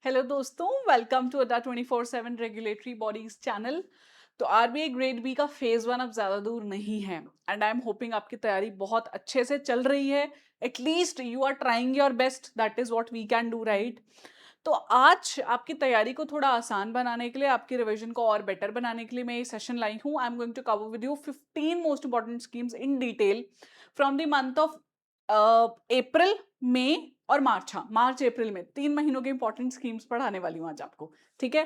Hello दोस्तों, welcome to अड्डा 24/7 regulatory bodies channel. तो आरबीआई ग्रेड बी का फेज वन अब ज़्यादा दूर नहीं है एंड आई एम होपिंग आपकी तैयारी बहुत अच्छे से चल रही है। At least you are trying your best, that is what we can do, right. तो आज आपकी तैयारी को थोड़ा आसान बनाने के लिए, आपकी रिवीजन को और बेटर बनाने के लिए मैं ये सेशन लाई हूँ। I am going to cover with you 15 most important schemes in detail from the month of April, May और मार्च। हाँ, मार्च अप्रैल में 3 महीनों के इंपॉर्टेंट स्कीम्स पढ़ाने वाली हूँ आज आपको। ठीक है,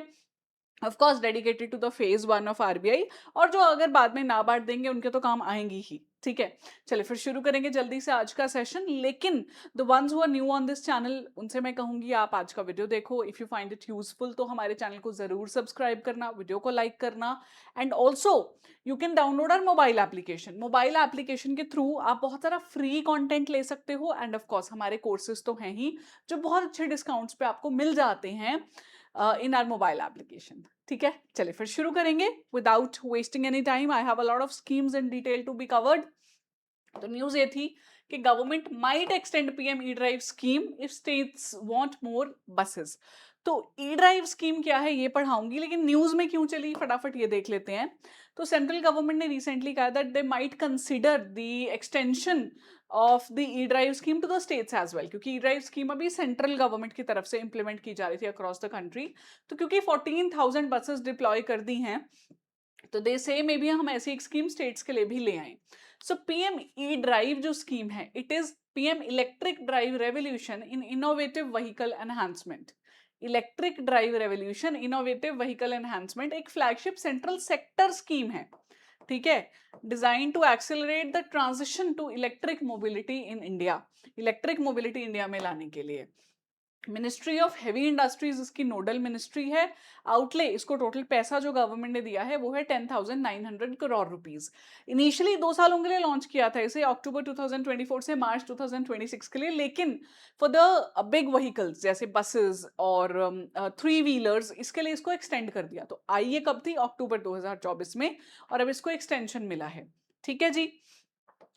of course dedicated to the phase one of RBI, और जो अगर बाद में ना बांट देंगे उनके तो काम आएंगी ही। ठीक है, चलिए फिर शुरू करेंगे जल्दी से आज का सेशन। लेकिन the ones who are new on this channel, उनसे मैं कहूंगी आप आज का वीडियो देखो। If you find it useful तो हमारे चैनल को जरूर सब्सक्राइब करना, वीडियो को लाइक करना। And also you can download our mobile application. Mobile application के थ्रू आप बहुत सारा फ्री कंटेंट ले सकते हो, एंड ऑफ कोर्स हमारे कोर्सेज तो हैं ही जो बहुत अच्छे डिस्काउंट्स पे आपको मिल जाते हैं इन आर मोबाइल एप्लीकेशन। ठीक है, चलिए फिर शुरू करेंगे without wasting any time. I have a lot of schemes in detail to be covered. तो न्यूज ये थी कि government might extend PM E drive scheme if states want more buses. तो ई ड्राइव स्कीम क्या है ये पढ़ाऊंगी, लेकिन news में क्यों चली फटाफट ये देख लेते हैं। तो सेंट्रल गवर्नमेंट ने रिसेंटली कहा that they might consider the extension of the E drive scheme to the states as well, क्योंकि ई ड्राइव स्कीम अभी सेंट्रल गवर्नमेंट की तरफ से इंप्लीमेंट की जा रही थी अक्रॉस द कंट्री। तो क्योंकि 14,000 बसेस डिप्लॉय कर दी हैं, तो दे से मे बी हम ऐसी एक स्कीम स्टेट्स के लिए भी ले आए। सो पीएम ई ड्राइव जो स्कीम है, it is PM electric drive revolution in innovative vehicle enhancement. Electric drive revolution innovative vehicle enhancement एक फ्लैगशिप सेंट्रल सेक्टर स्कीम है। ठीक है, design to accelerate the transition to electric mobility in India. Electric mobility India में लाने के लिए ministry of heavy industries इसकी nodal ministry है। आउटले, इसको टोटल पैसा जो गवर्नमेंट ने दिया है वो है 10,900 करोड़ रुपीज। इनिशियली 2 सालों के लिए लॉन्च किया था इसे, अक्टूबर 2024 से मार्च 2026 के लिए। लेकिन फॉर द बिग व्हीकल्स जैसे बसेस और थ्री व्हीलर्स, इसके लिए इसको एक्सटेंड कर दिया। तो आई ये कब थी? अक्टूबर 2024 में, और अब इसको एक्सटेंशन मिला है। ठीक है जी।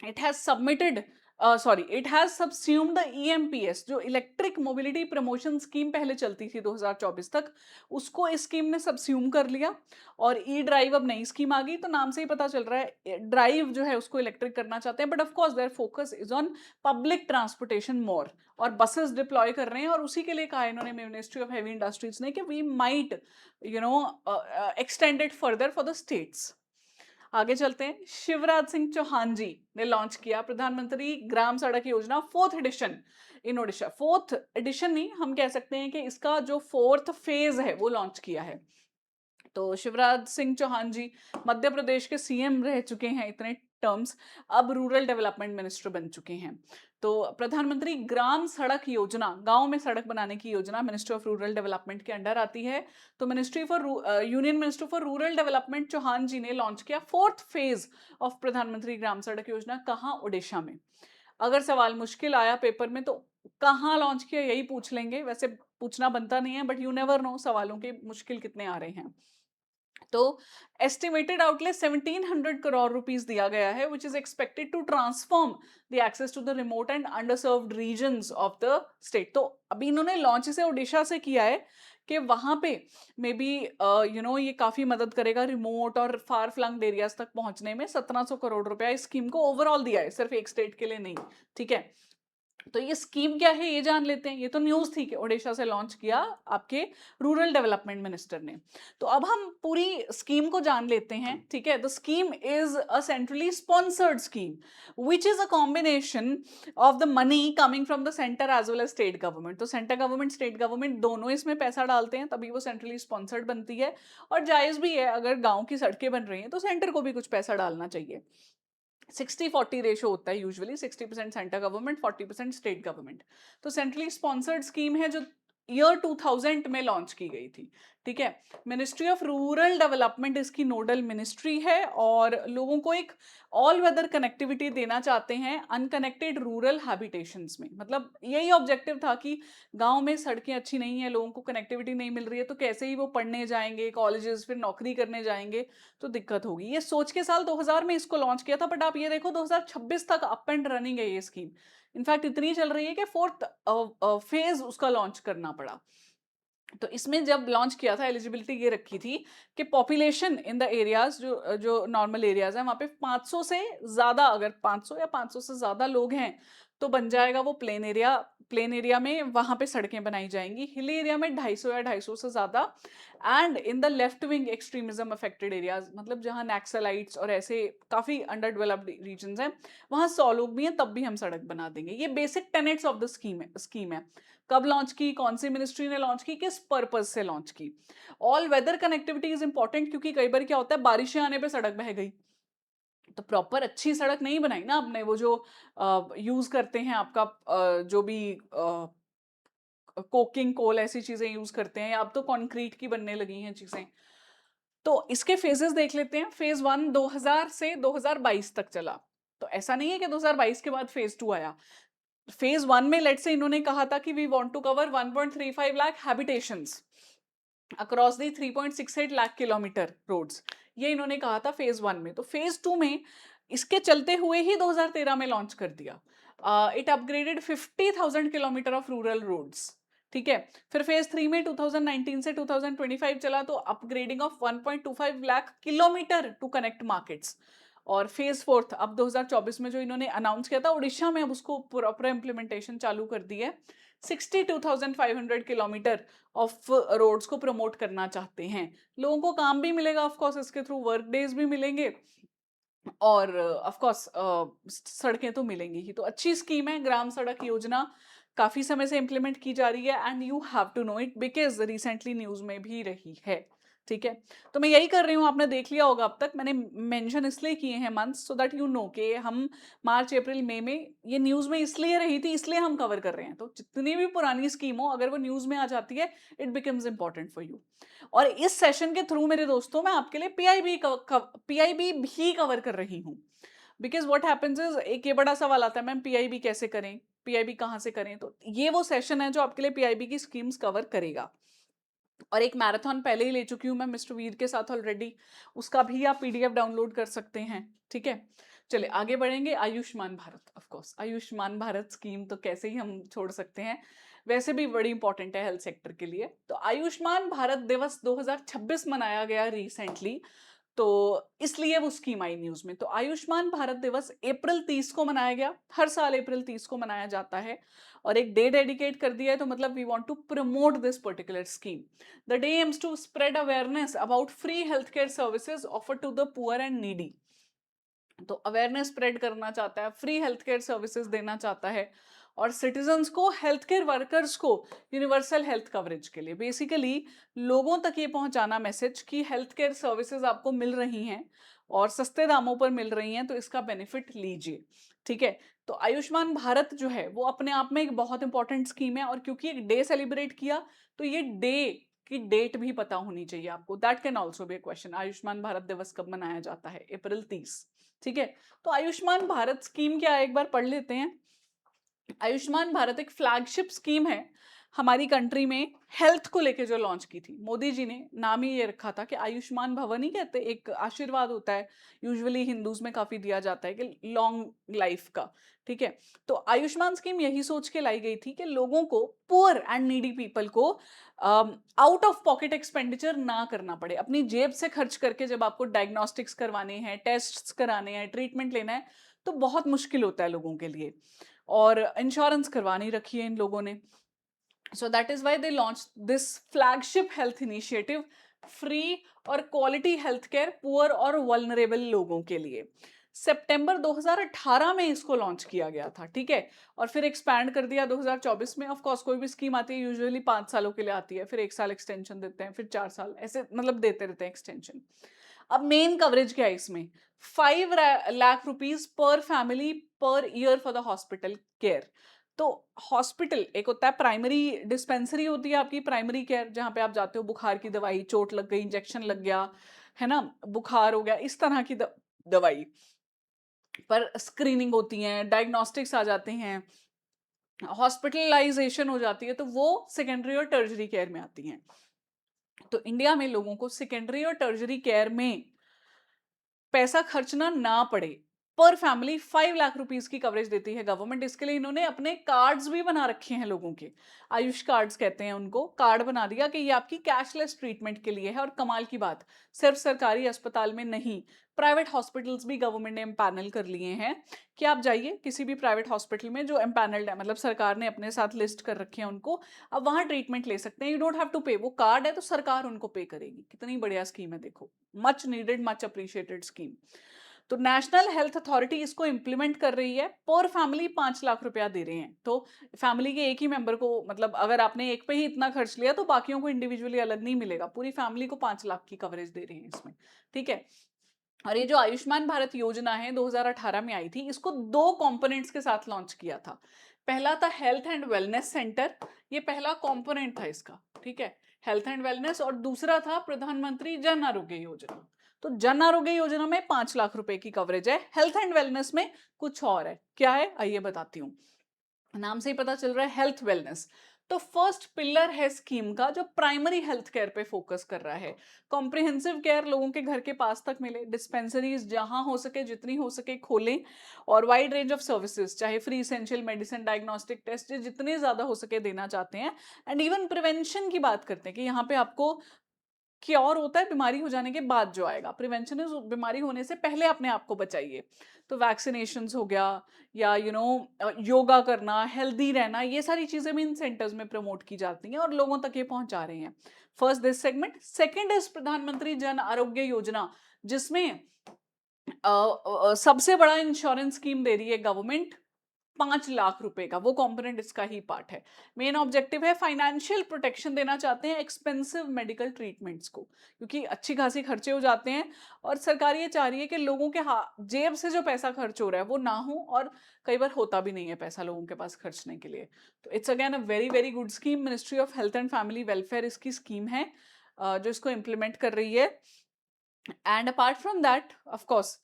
it has submitted it has subsumed the EMPS, जो इलेक्ट्रिक मोबिलिटी प्रमोशन स्कीम पहले चलती थी 2024 तक, उसको इस स्कीम ने सबस्यूम कर लिया। और ई ड्राइव अब नई स्कीम आ गई, तो नाम से ही पता चल रहा है ड्राइव जो है उसको इलेक्ट्रिक करना चाहते हैं। But of course their focus is on public transportation more, और बसेस डिप्लॉय कर रहे हैं। और उसी के लिए कहा इन्होंने मिनिस्ट्री ऑफ हेवी इंडस्ट्रीज ने कि we might extend it further for the states. आगे चलते हैं। शिवराज सिंह चौहान जी ने लॉन्च किया प्रधानमंत्री ग्राम सड़क योजना fourth addition in Odisha. Fourth edition नहीं, हम कह सकते हैं कि इसका जो फोर्थ फेज है वो लॉन्च किया है। तो शिवराज सिंह चौहान जी मध्य प्रदेश के सीएम रह चुके हैं इतने टर्म्स, अब रूरल डेवलपमेंट मिनिस्टर बन चुके हैं। तो प्रधानमंत्री ग्राम सड़क योजना, गांव में सड़क बनाने की योजना, मिनिस्ट्री ऑफ रूरल डेवलपमेंट के अंडर आती है। तो ministry for union minister for rural development Chouhan ji ने लॉन्च किया फोर्थ फेज ऑफ प्रधानमंत्री ग्राम सड़क योजना। कहाँ? ओडिशा में। अगर सवाल मुश्किल आया पेपर में तो कहाँ लॉन्च किया यही पूछ लेंगे, वैसे पूछना बनता नहीं है, बट यू नेवर नो सवालों के मुश्किल कितने आ रहे हैं। तो एस्टिमेटेड आउटले 1700 करोड़ रुपीस दिया गया है, which is expected to transform the access to the remote and underserved regions of the state. तो अभी इन्होंने लॉन्च इसे ओडिशा से किया है कि वहां पे मे बी ये काफी मदद करेगा रिमोट और फार फ्लंग एरियाज तक पहुंचने में। 1700 करोड़ रुपया इस स्कीम को ओवरऑल दिया है, सिर्फ एक स्टेट के लिए नहीं। ठीक है, तो ये स्कीम क्या है ये जान लेते हैं। ये तो न्यूज थी कि ओडिशा से लॉन्च किया आपके रूरल डेवलपमेंट मिनिस्टर ने। तो अब हम पूरी स्कीम को जान लेते हैं। ठीक है, the scheme is a centrally sponsored scheme which is a combination of the money coming from the centre as well as state government. तो सेंटर गवर्नमेंट स्टेट गवर्नमेंट दोनों इसमें पैसा डालते हैं, तभी वो सेंट्रली स्पॉन्सर्ड बनती है। और जायज भी है, अगर गांव की सड़कें बन रही हैं तो सेंटर को भी कुछ पैसा डालना चाहिए। 60-40 रेशो होता है usually, 60% centre government, 40% state government. तो सेंट्रली स्पॉन्सर्ड स्कीम है जो ईयर 2000 में लॉन्च की गई थी। ठीक है, मिनिस्ट्री ऑफ रूरल डेवलपमेंट इसकी नोडल मिनिस्ट्री है, और लोगों को एक ऑल वेदर कनेक्टिविटी देना चाहते हैं अनकनेक्टेड रूरल हैबिटेशंस में। मतलब यही ऑब्जेक्टिव था कि गांव में सड़कें अच्छी नहीं है, लोगों को कनेक्टिविटी नहीं मिल रही है, तो कैसे ही वो पढ़ने जाएंगे कॉलेजेस, फिर नौकरी करने जाएंगे, तो दिक्कत होगी। ये सोच के साल 2000 में इसको लॉन्च किया था, बट आप ये देखो 2026 तक अप एंड रनिंग है ये स्कीम। इनफैक्ट इतनी चल रही है कि फोर्थ फेज उसका लॉन्च करना पड़ा। तो इसमें जब लॉन्च किया था एलिजिबिलिटी ये रखी थी कि पॉपुलेशन इन द एरियाज जो जो नॉर्मल एरियाज हैं वहाँ पे 500 से ज़्यादा, अगर 500 या 500 से ज़्यादा लोग हैं तो बन जाएगा वो प्लेन एरिया। प्लेन एरिया में वहाँ पे सड़कें बनाई जाएंगी, हिल एरिया में 250 या 250 से ज़्यादा, and in the left wing extremism affected areas, मतलब जहाँ नक्सलाइट्स और ऐसे काफ़ी अंडर डेवलप्ड रीजन हैं वहाँ 100 लोग भी हैं तब भी हम सड़क बना देंगे। ये basic tenets of the scheme है। कब लॉन्च की, कौन सी मिनिस्ट्री ने लॉन्च की, किस पर्पज से लॉन्च की। All weather connectivity is important, क्योंकि कई बार क्या होता है बारिशें आने पे सड़क बह गई, तो प्रॉपर अच्छी सड़क नहीं बनाई ना आपने, वो जो यूज करते हैं आपका जो भी कोकिंग कोल ऐसी चीजें यूज करते हैं, अब तो कंक्रीट की बनने लगी हैं चीजें। तो इसके फेजेस देख लेते हैं। फेज 1 2000 से 2022 तक चला, तो ऐसा नहीं है कि 2022 के बाद फेज 2 आया। फेज 1 में लेट से इन्होंने कहा था कि we want to cover 1.35 lakh habitations across the 3.68 lakh kilometre roads, ये इन्होंने कहा था फेज 1 में। तो फेज 2 में इसके चलते हुए ही 2013 में लॉन्च कर दिया। It upgraded 50,000 kilometre of rural roads, ठीक है। फिर फेज 3 में 2019 से 2025 चला, तो upgrading of 1.25 lakh kilometre to connect markets. और फेज 4 अब 2024 में जो इन्होंने अनाउंस किया था उड़ीसा में, अब उसको प्रॉपर इम्प्लीमेंटेशन चालू कर दी है। 62,500 किलोमीटर ऑफ रोड्स को प्रमोट करना चाहते हैं। लोगों को काम भी मिलेगा ऑफ कोर्स इसके थ्रू, वर्क डेज भी मिलेंगे, और ऑफ कोर्स सड़कें तो मिलेंगी ही। तो अच्छी स्कीम है ग्राम सड़क योजना, काफी समय से इंप्लीमेंट की जा रही है, and you have to know it because recently news में भी रही है, ठीक है। तो मैं यही कर रही हूँ, आपने देख लिया होगा अब तक, मैंने मेंशन इसलिए किए हैं months so that you know कि हम मार्च अप्रैल मई में ये न्यूज में इसलिए रही थी, इसलिए हम कवर कर रहे हैं। तो जितनी भी पुरानी स्कीम हो अगर वो न्यूज में आ जाती है, it becomes important for you. और इस सेशन के थ्रू मेरे दोस्तों मैं आपके लिए पीआईबी भी कवर कर रही हूँ। बिकॉज व्हाट हैपेंस इज, एक ये बड़ा सवाल आता है मैम पीआईबी कैसे करें, पीआईबी कहाँ से करें, तो ये वो सेशन है जो आपके लिए पीआईबी की स्कीम्स कवर करेगा। और एक मैराथन पहले ही ले चुकी हूँ मैं मिस्टर वीर के साथ ऑलरेडी, उसका भी आप पीडीएफ डाउनलोड कर सकते हैं, ठीक है। चलिए आगे बढ़ेंगे। Ayushman Bharat, of course Ayushman Bharat scheme तो कैसे ही हम छोड़ सकते हैं, वैसे भी बड़ी इंपॉर्टेंट है हेल्थ सेक्टर के लिए। तो आयुष्मान भारत दिवस 2026 मनाया गया रिसेंटली, तो इसलिए वो स्कीम आई न्यूज में। तो आयुष्मान भारत दिवस अप्रैल 30 को मनाया गया, हर साल अप्रैल 30 को मनाया जाता है, और एक डे डेडिकेट कर दिया है, तो मतलब we want to promote this particular scheme. The day aims to spread awareness about free health care services offer to the poor and needy. तो अवेयरनेस स्प्रेड करना चाहता है, फ्री हेल्थ केयर सर्विसेज देना चाहता है, और सिटीजन्स को, health care workers को यूनिवर्सल हेल्थ कवरेज के लिए बेसिकली लोगों तक ये पहुंचाना मैसेज कि हेल्थ केयर सर्विसेज आपको मिल रही हैं और सस्ते दामों पर मिल रही हैं, तो इसका बेनिफिट लीजिए, ठीक है। तो आयुष्मान भारत जो है वो अपने आप में एक बहुत इंपॉर्टेंट स्कीम है, और क्योंकि एक डे सेलिब्रेट किया तो ये डे की डेट भी पता होनी चाहिए आपको। That can also be A question, Ayushman Bharat दिवस कब मनाया जाता है, अप्रैल 30, ठीक है। तो आयुष्मान भारत स्कीम क्या है एक बार पढ़ लेते हैं। आयुष्मान भारत एक फ्लैगशिप स्कीम है हमारी कंट्री में, हेल्थ को लेके जो लॉन्च की थी मोदी जी ने। नाम ही ये रखा था कि आयुष्मान भवन ही कहते, एक आशीर्वाद होता है यूजुअली हिंदूज में काफी दिया जाता है कि लॉन्ग लाइफ का, ठीक है। तो आयुष्मान स्कीम यही सोच के लाई गई थी कि लोगों को, पुअर एंड नीडी पीपल को आउट ऑफ पॉकेट एक्सपेंडिचर ना करना पड़े, अपनी जेब से खर्च करके जब आपको डायग्नोस्टिक्स करवाने हैं, टेस्ट कराने हैं, ट्रीटमेंट लेना है, तो बहुत मुश्किल होता है लोगों के लिए, और इंश्योरेंस करवानी रखी है इन लोगों ने। So that is why they launch this flagship health initiative, free और क्वालिटी हेल्थ केयर पुअर और वल्नरेबल लोगों के लिए। सितंबर 2018 में इसको लॉन्च किया गया था, ठीक है। और फिर एक्सपैंड कर दिया 2024 में। ऑफ कोर्स कोई भी स्कीम आती है यूजुअली 5 सालों के लिए आती है, फिर 1 साल एक्सटेंशन देते हैं, फिर 4 साल, ऐसे मतलब देते रहते हैं एक्सटेंशन। अब मेन कवरेज क्या है इसमें, 5 lakh rupees per family per year for the hospital care. तो हॉस्पिटल एक होता है, प्राइमरी डिस्पेंसरी होती है आपकी प्राइमरी केयर, जहां पे आप जाते हो, बुखार की दवाई, चोट लग गई, इंजेक्शन लग गया, है ना, बुखार हो गया, इस तरह की दवाई पर स्क्रीनिंग होती है, डायग्नोस्टिक्स आ जाते हैं, हॉस्पिटलाइजेशन हो जाती है, तो वो सेकेंडरी और टर्जरी केयर में आती हैं। तो इंडिया में लोगों को सेकेंडरी और टर्जरी केयर में पैसा खर्चना ना पड़े, पर फैमिली 5 लाख रुपीस की कवरेज देती है गवर्नमेंट। इसके लिए इन्होंने अपने कार्ड्स भी बना रखे हैं लोगों के, आयुष कार्ड्स कहते हैं उनको, कार्ड बना दिया कि ये आपकी कैशलेस ट्रीटमेंट के लिए है। और कमाल की बात, सिर्फ सरकारी अस्पताल में नहीं, प्राइवेट हॉस्पिटल्स भी गवर्नमेंट ने एम्पैनल कर लिए हैं कि आप जाइए किसी भी प्राइवेट हॉस्पिटल में जो एम्पैनल्ड है, मतलब सरकार ने अपने साथ लिस्ट कर रखे हैं उनको, अब वहां ट्रीटमेंट ले सकते हैं। यू डोंट हैव टू पे, वो कार्ड है तो सरकार उनको पे करेगी। कितनी बढ़िया स्कीम है देखो, much needed, much appreciated scheme. तो नेशनल हेल्थ अथॉरिटी इसको इंप्लीमेंट कर रही है, पर फैमिली 5 लाख रुपया दे रहे हैं। तो फैमिली के एक ही मेंबर को, मतलब अगर आपने एक पे ही इतना खर्च लिया तो बाकियों को इंडिविजुअली अलग नहीं मिलेगा, पूरी फैमिली को 5 लाख की कवरेज दे रहे हैं इसमें, ठीक है। और ये जो आयुष्मान भारत योजना है 2018 में आई थी, इसको 2 कंपोनेंट्स के साथ लॉन्च किया था। पहला था हेल्थ एंड वेलनेस सेंटर, ये पहला कंपोनेंट था इसका, ठीक है, हेल्थ एंड वेलनेस। और दूसरा था प्रधानमंत्री जन आरोग्य योजना। तो जन आरोग्य योजना में 5 लाख रुपए की कवरेज है, हेल्थ एंड वेलनेस में कुछ और है। क्या है आइए बताती हूँ, नाम से ही पता चल रहा है हेल्थ वेलनेस। तो फर्स्ट पिलर है स्कीम का जो प्राइमरी हेल्थ केयर पे फोकस कर रहा है। कॉम्प्रिहेंसिव केयर लोगों के घर के पास तक मिले, डिस्पेंसरीज जहां हो सके जितनी हो सके खोलें, और वाइड रेंज ऑफ सर्विसेज, चाहे free essential medicine, diagnostic test, जितने ज्यादा हो सके देना चाहते हैं। एंड इवन प्रिवेंशन की बात करते हैं कि यहाँ पे आपको क्योर होता है बीमारी हो जाने के बाद, जो आएगा प्रिवेंशन इज बीमारी होने से पहले अपने आप को बचाइए। तो वैक्सीनेशंस हो गया, या योगा करना, हेल्दी रहना, ये सारी चीजें भी इन सेंटर्स में प्रमोट की जाती हैं और लोगों तक ये पहुंचा रहे हैं। First this segment. Second is प्रधानमंत्री जन आरोग्य योजना, जिसमें सबसे बड़ा इंश्योरेंस स्कीम दे रही है गवर्नमेंट, 5 लाख रुपए का, वो कंपोनेंट इसका ही पार्ट है। मेन ऑब्जेक्टिव है फाइनेंशियल प्रोटेक्शन देना चाहते हैं एक्सपेंसिव मेडिकल ट्रीटमेंट्स को, क्योंकि अच्छी खासी खर्चे हो जाते हैं और सरकार ये चाह रही है कि लोगों के जेब से जो पैसा खर्च हो रहा है वो ना हो, और कई बार होता भी नहीं है पैसा लोगों के पास खर्चने के लिए। तो it's again a very very good scheme. Ministry of health and family welfare इसकी स्कीम है जो इसको इम्प्लीमेंट कर रही है। And apart from that of course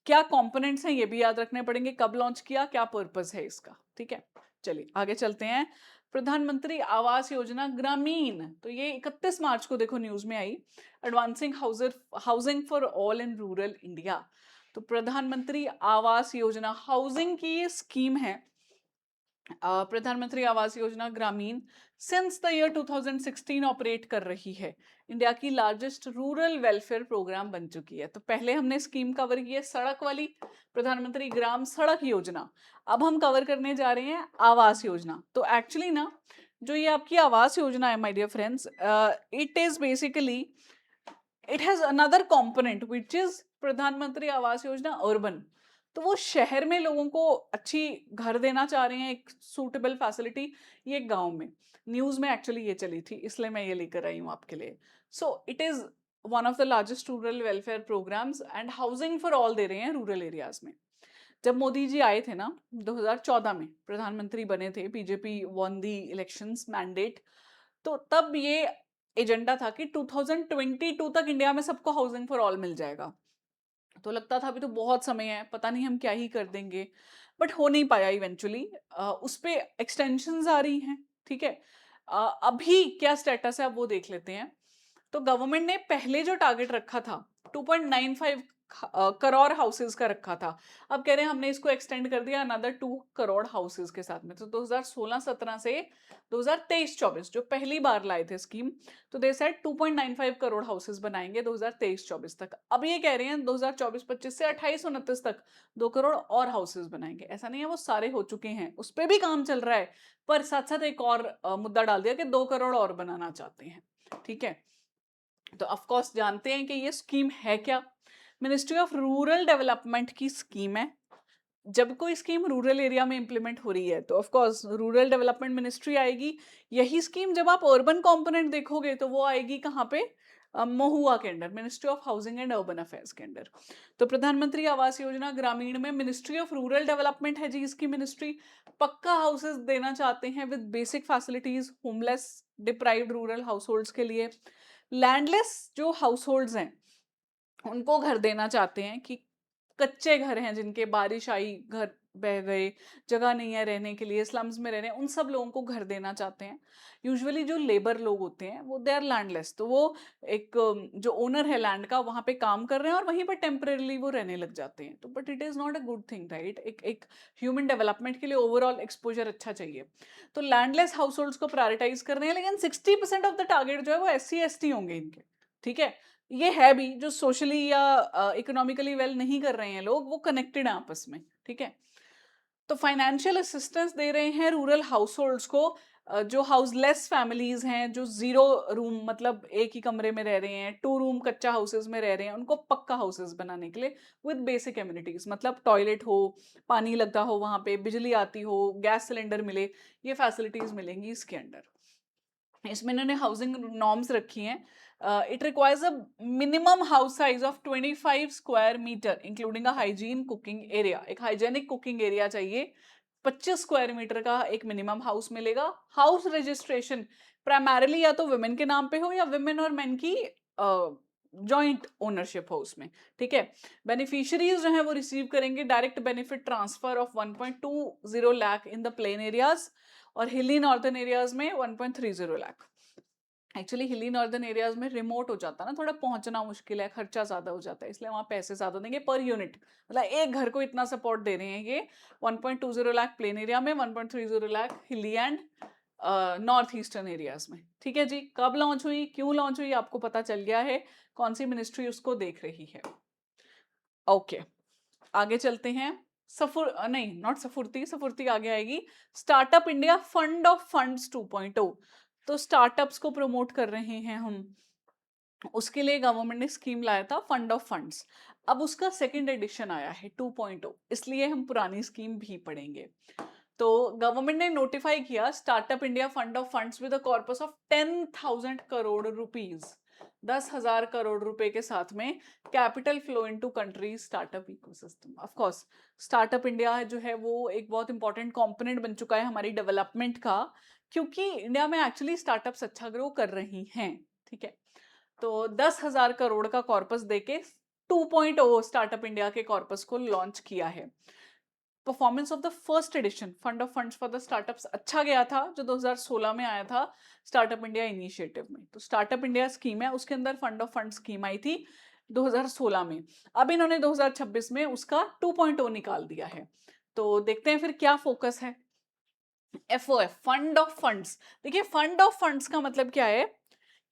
क्या कंपोनेंट्स हैं ये भी याद रखने पड़ेंगे, कब लॉन्च किया, क्या पर्पस है इसका, ठीक है। चलिए आगे चलते हैं। प्रधानमंत्री आवास योजना ग्रामीण, तो ये 31 मार्च को देखो न्यूज में आई, advancing housing for all in rural India. तो प्रधानमंत्री आवास योजना हाउसिंग की ये स्कीम है। प्रधानमंत्री आवास योजना ग्रामीण सिंस द ईयर 2016 ऑपरेट कर रही है, इंडिया की लार्जेस्ट रूरल वेलफेयर प्रोग्राम बन चुकी है। तो पहले हमने स्कीम कवर की है सड़क वाली, प्रधानमंत्री ग्राम सड़क योजना। अब हम कवर करने जा रहे हैं आवास योजना। तो एक्चुअली ना, जो ये आपकी आवास योजना है my dear friends, it is basically, it has another component which is प्रधानमंत्री आवास योजना अर्बन। तो वो शहर में लोगों को अच्छी घर देना चाह रहे हैं, एक सूटेबल फैसिलिटी, ये गांव में। न्यूज में एक्चुअली ये चली थी, इसलिए मैं ये लेकर आई हूँ आपके लिए। So it is one of the largest rural welfare programmes and housing for all दे रहे हैं रूरल एरियाज में। जब मोदी जी आए थे ना 2014 में प्रधानमंत्री बने थे, बीजेपी वन दी इलेक्शंस मैंडेट, तो तब ये एजेंडा था कि 2022 तक इंडिया में सबको हाउसिंग फॉर ऑल मिल जाएगा। तो लगता था अभी तो बहुत समय है, पता नहीं हम क्या ही कर देंगे, बट हो नहीं पाया इवेंचुअली। उस पे एक्सटेंशंस आ रही हैं, ठीक है। अभी क्या स्टेटस है अब वो देख लेते हैं। तो गवर्नमेंट ने पहले जो टारगेट रखा था 2.95 करोड़ हाउसेस का रखा था, अब कह रहे हैं हमने इसको एक्सटेंड कर दिया अनदर 2 करोड़ हाउसेस के साथ में। तो 2016-17 से 2023-24 जो पहली बार लाए थे स्कीम, तो दे सेड 2.95 करोड़ हाउसेस बनाएंगे 2023-24 तक। अब ये कह रहे हैं 2024-25 से 28-29 तक 2 करोड़ और हाउसेस बनाएंगे। ऐसा नहीं है वो सारे हो चुके हैं, उस पर भी काम चल रहा है, पर साथ साथ एक और मुद्दा डाल दिया कि 2 करोड़ और बनाना चाहते हैं, ठीक है। तो ऑफ कोर्स जानते हैं कि ये स्कीम है क्या, मिनिस्ट्री ऑफ रूरल डेवलपमेंट की स्कीम है। जब कोई स्कीम रूरल एरिया में इंप्लीमेंट हो रही है तो of course rural development ministry आएगी। यही स्कीम जब आप अर्बन कंपोनेंट देखोगे तो वो आएगी कहाँ पे, महुआ के under, ministry of housing and urban affairs के अंडर। तो प्रधानमंत्री आवास योजना ग्रामीण में मिनिस्ट्री ऑफ रूरल डेवलपमेंट है जी इसकी मिनिस्ट्री। पक्का हाउसेस देना चाहते हैं with basic facilities homeless deprived rural house के लिए। लैंडलेस जो हाउस हैं उनको घर देना चाहते हैं, कि कच्चे घर हैं जिनके बारिश आई घर बह गए, जगह नहीं है रहने के लिए, स्लम्स में रह रहे हैं, उन सब लोगों को घर देना चाहते हैं। यूजुअली जो लेबर लोग होते हैं वो दे आर लैंडलेस, तो वो एक जो ओनर है लैंड का वहां पे काम कर रहे हैं और वहीं पर टेम्परेली वो रहने लग जाते हैं। तो but it is not a good thing, right? एक ह्यूमन डेवलपमेंट के लिए ओवरऑल एक्सपोजर अच्छा चाहिए। तो लैंडलेस हाउस होल्ड्स को प्रायोरिटाइज कर रहे हैं, लेकिन 60% ऑफ द टारगेट जो है वो SC ST होंगे इनके। ठीक है, ये है भी जो सोशली या इकोनॉमिकली वेल नहीं कर रहे हैं लोग, वो कनेक्टेड हैं आपस में। ठीक है, तो फाइनेंशियल असिस्टेंस दे रहे हैं रूरल हाउस होल्ड्स को, जो हाउसलेस फैमिलीज हैं, जो 0 रूम मतलब एक ही कमरे में रह रहे हैं, 2 रूम कच्चा हाउसेज में रह रहे हैं, उनको पक्का हाउसेज बनाने के लिए विद बेसिक एमिनिटीज, मतलब टॉयलेट हो, पानी लगता हो वहां पे, बिजली आती हो, गैस सिलेंडर मिले, ये फैसिलिटीज मिलेंगी इसके अंडर। इसमें इन्होंने हाउसिंग नॉर्म्स रखी हैं। It requires a minimum house size of 25 square metre including a hygiene cooking area. एक हाइजेनिक कुकिंग एरिया चाहिए। 25 स्क्वायर मीटर का एक मिनिमम हाउस मिलेगा। हाउस रजिस्ट्रेशन प्राइमरली या तो वुमेन के नाम पे हो या वुमेन और मेन की जॉइंट ओनरशिप हो उसमें। ठीक है, बेनिफिशियरीज जो है वो रिसीव करेंगे direct benefit transfer of 1.20 lakh in the plain areas, और हिली नॉर्दर्न एरियाज में 1.30 लाख। एक्चुअली हिली नॉर्दर्न एरियाज में रिमोट हो जाता है ना, थोड़ा पहुंचना मुश्किल है, खर्चा ज्यादा हो जाता है, इसलिए वहां पैसे ज्यादा देंगे पर यूनिट। मतलब एक घर को इतना सपोर्ट दे रहे हैं ये। 1.20 लाख प्लेन एरिया में, 1.30 लाख हिली एंड नॉर्थ ईस्टर्न एरियाज में। ठीक है जी, कब लॉन्च हुई, क्यों लॉन्च हुई, आपको पता चल गया है, कौन सी मिनिस्ट्री उसको देख रही है। ओके, आगे चलते हैं। नहीं, नॉट सफुर्ती, सफुर्ती आगे आएगी। Startup India fund of funds 2.0, तो स्टार्टअप्स को प्रमोट कर रहे हैं हम, उसके लिए गवर्नमेंट ने स्कीम लाया था फंड ऑफ फंड्स। अब उसका सेकंड एडिशन आया है 2.0, इसलिए हम पुरानी स्कीम भी पढ़ेंगे। तो गवर्नमेंट ने नोटिफाई किया startup India fund of funds with a corpus of 10,000 crore rupees, 10,000 crore रुपए के साथ में capital flow into country startup ecosystem. Of course startup India जो है वो एक बहुत इंपॉर्टेंट कंपोनेंट बन चुका है हमारी डेवलपमेंट का, क्योंकि इंडिया में एक्चुअली स्टार्टअप्स अच्छा ग्रो कर रही हैं। ठीक है, तो 10,000 करोड़ का कॉर्पस देके 2.0 स्टार्टअप इंडिया के कॉर्पस को लॉन्च किया है। Performance of the first edition fund of funds for the startups अच्छा गया था, जो 2016 में आया था स्टार्टअप इंडिया इनिशिएटिव में। तो स्टार्टअप इंडिया स्कीम है, उसके अंदर फंड ऑफ फंड स्कीम आई थी 2016 में। अब इन्होंने 2026 में उसका 2.0 निकाल दिया है। तो देखते हैं फिर क्या फोकस है। FOF फंड ऑफ फंड्स, देखिए फंड ऑफ फंड्स का मतलब क्या है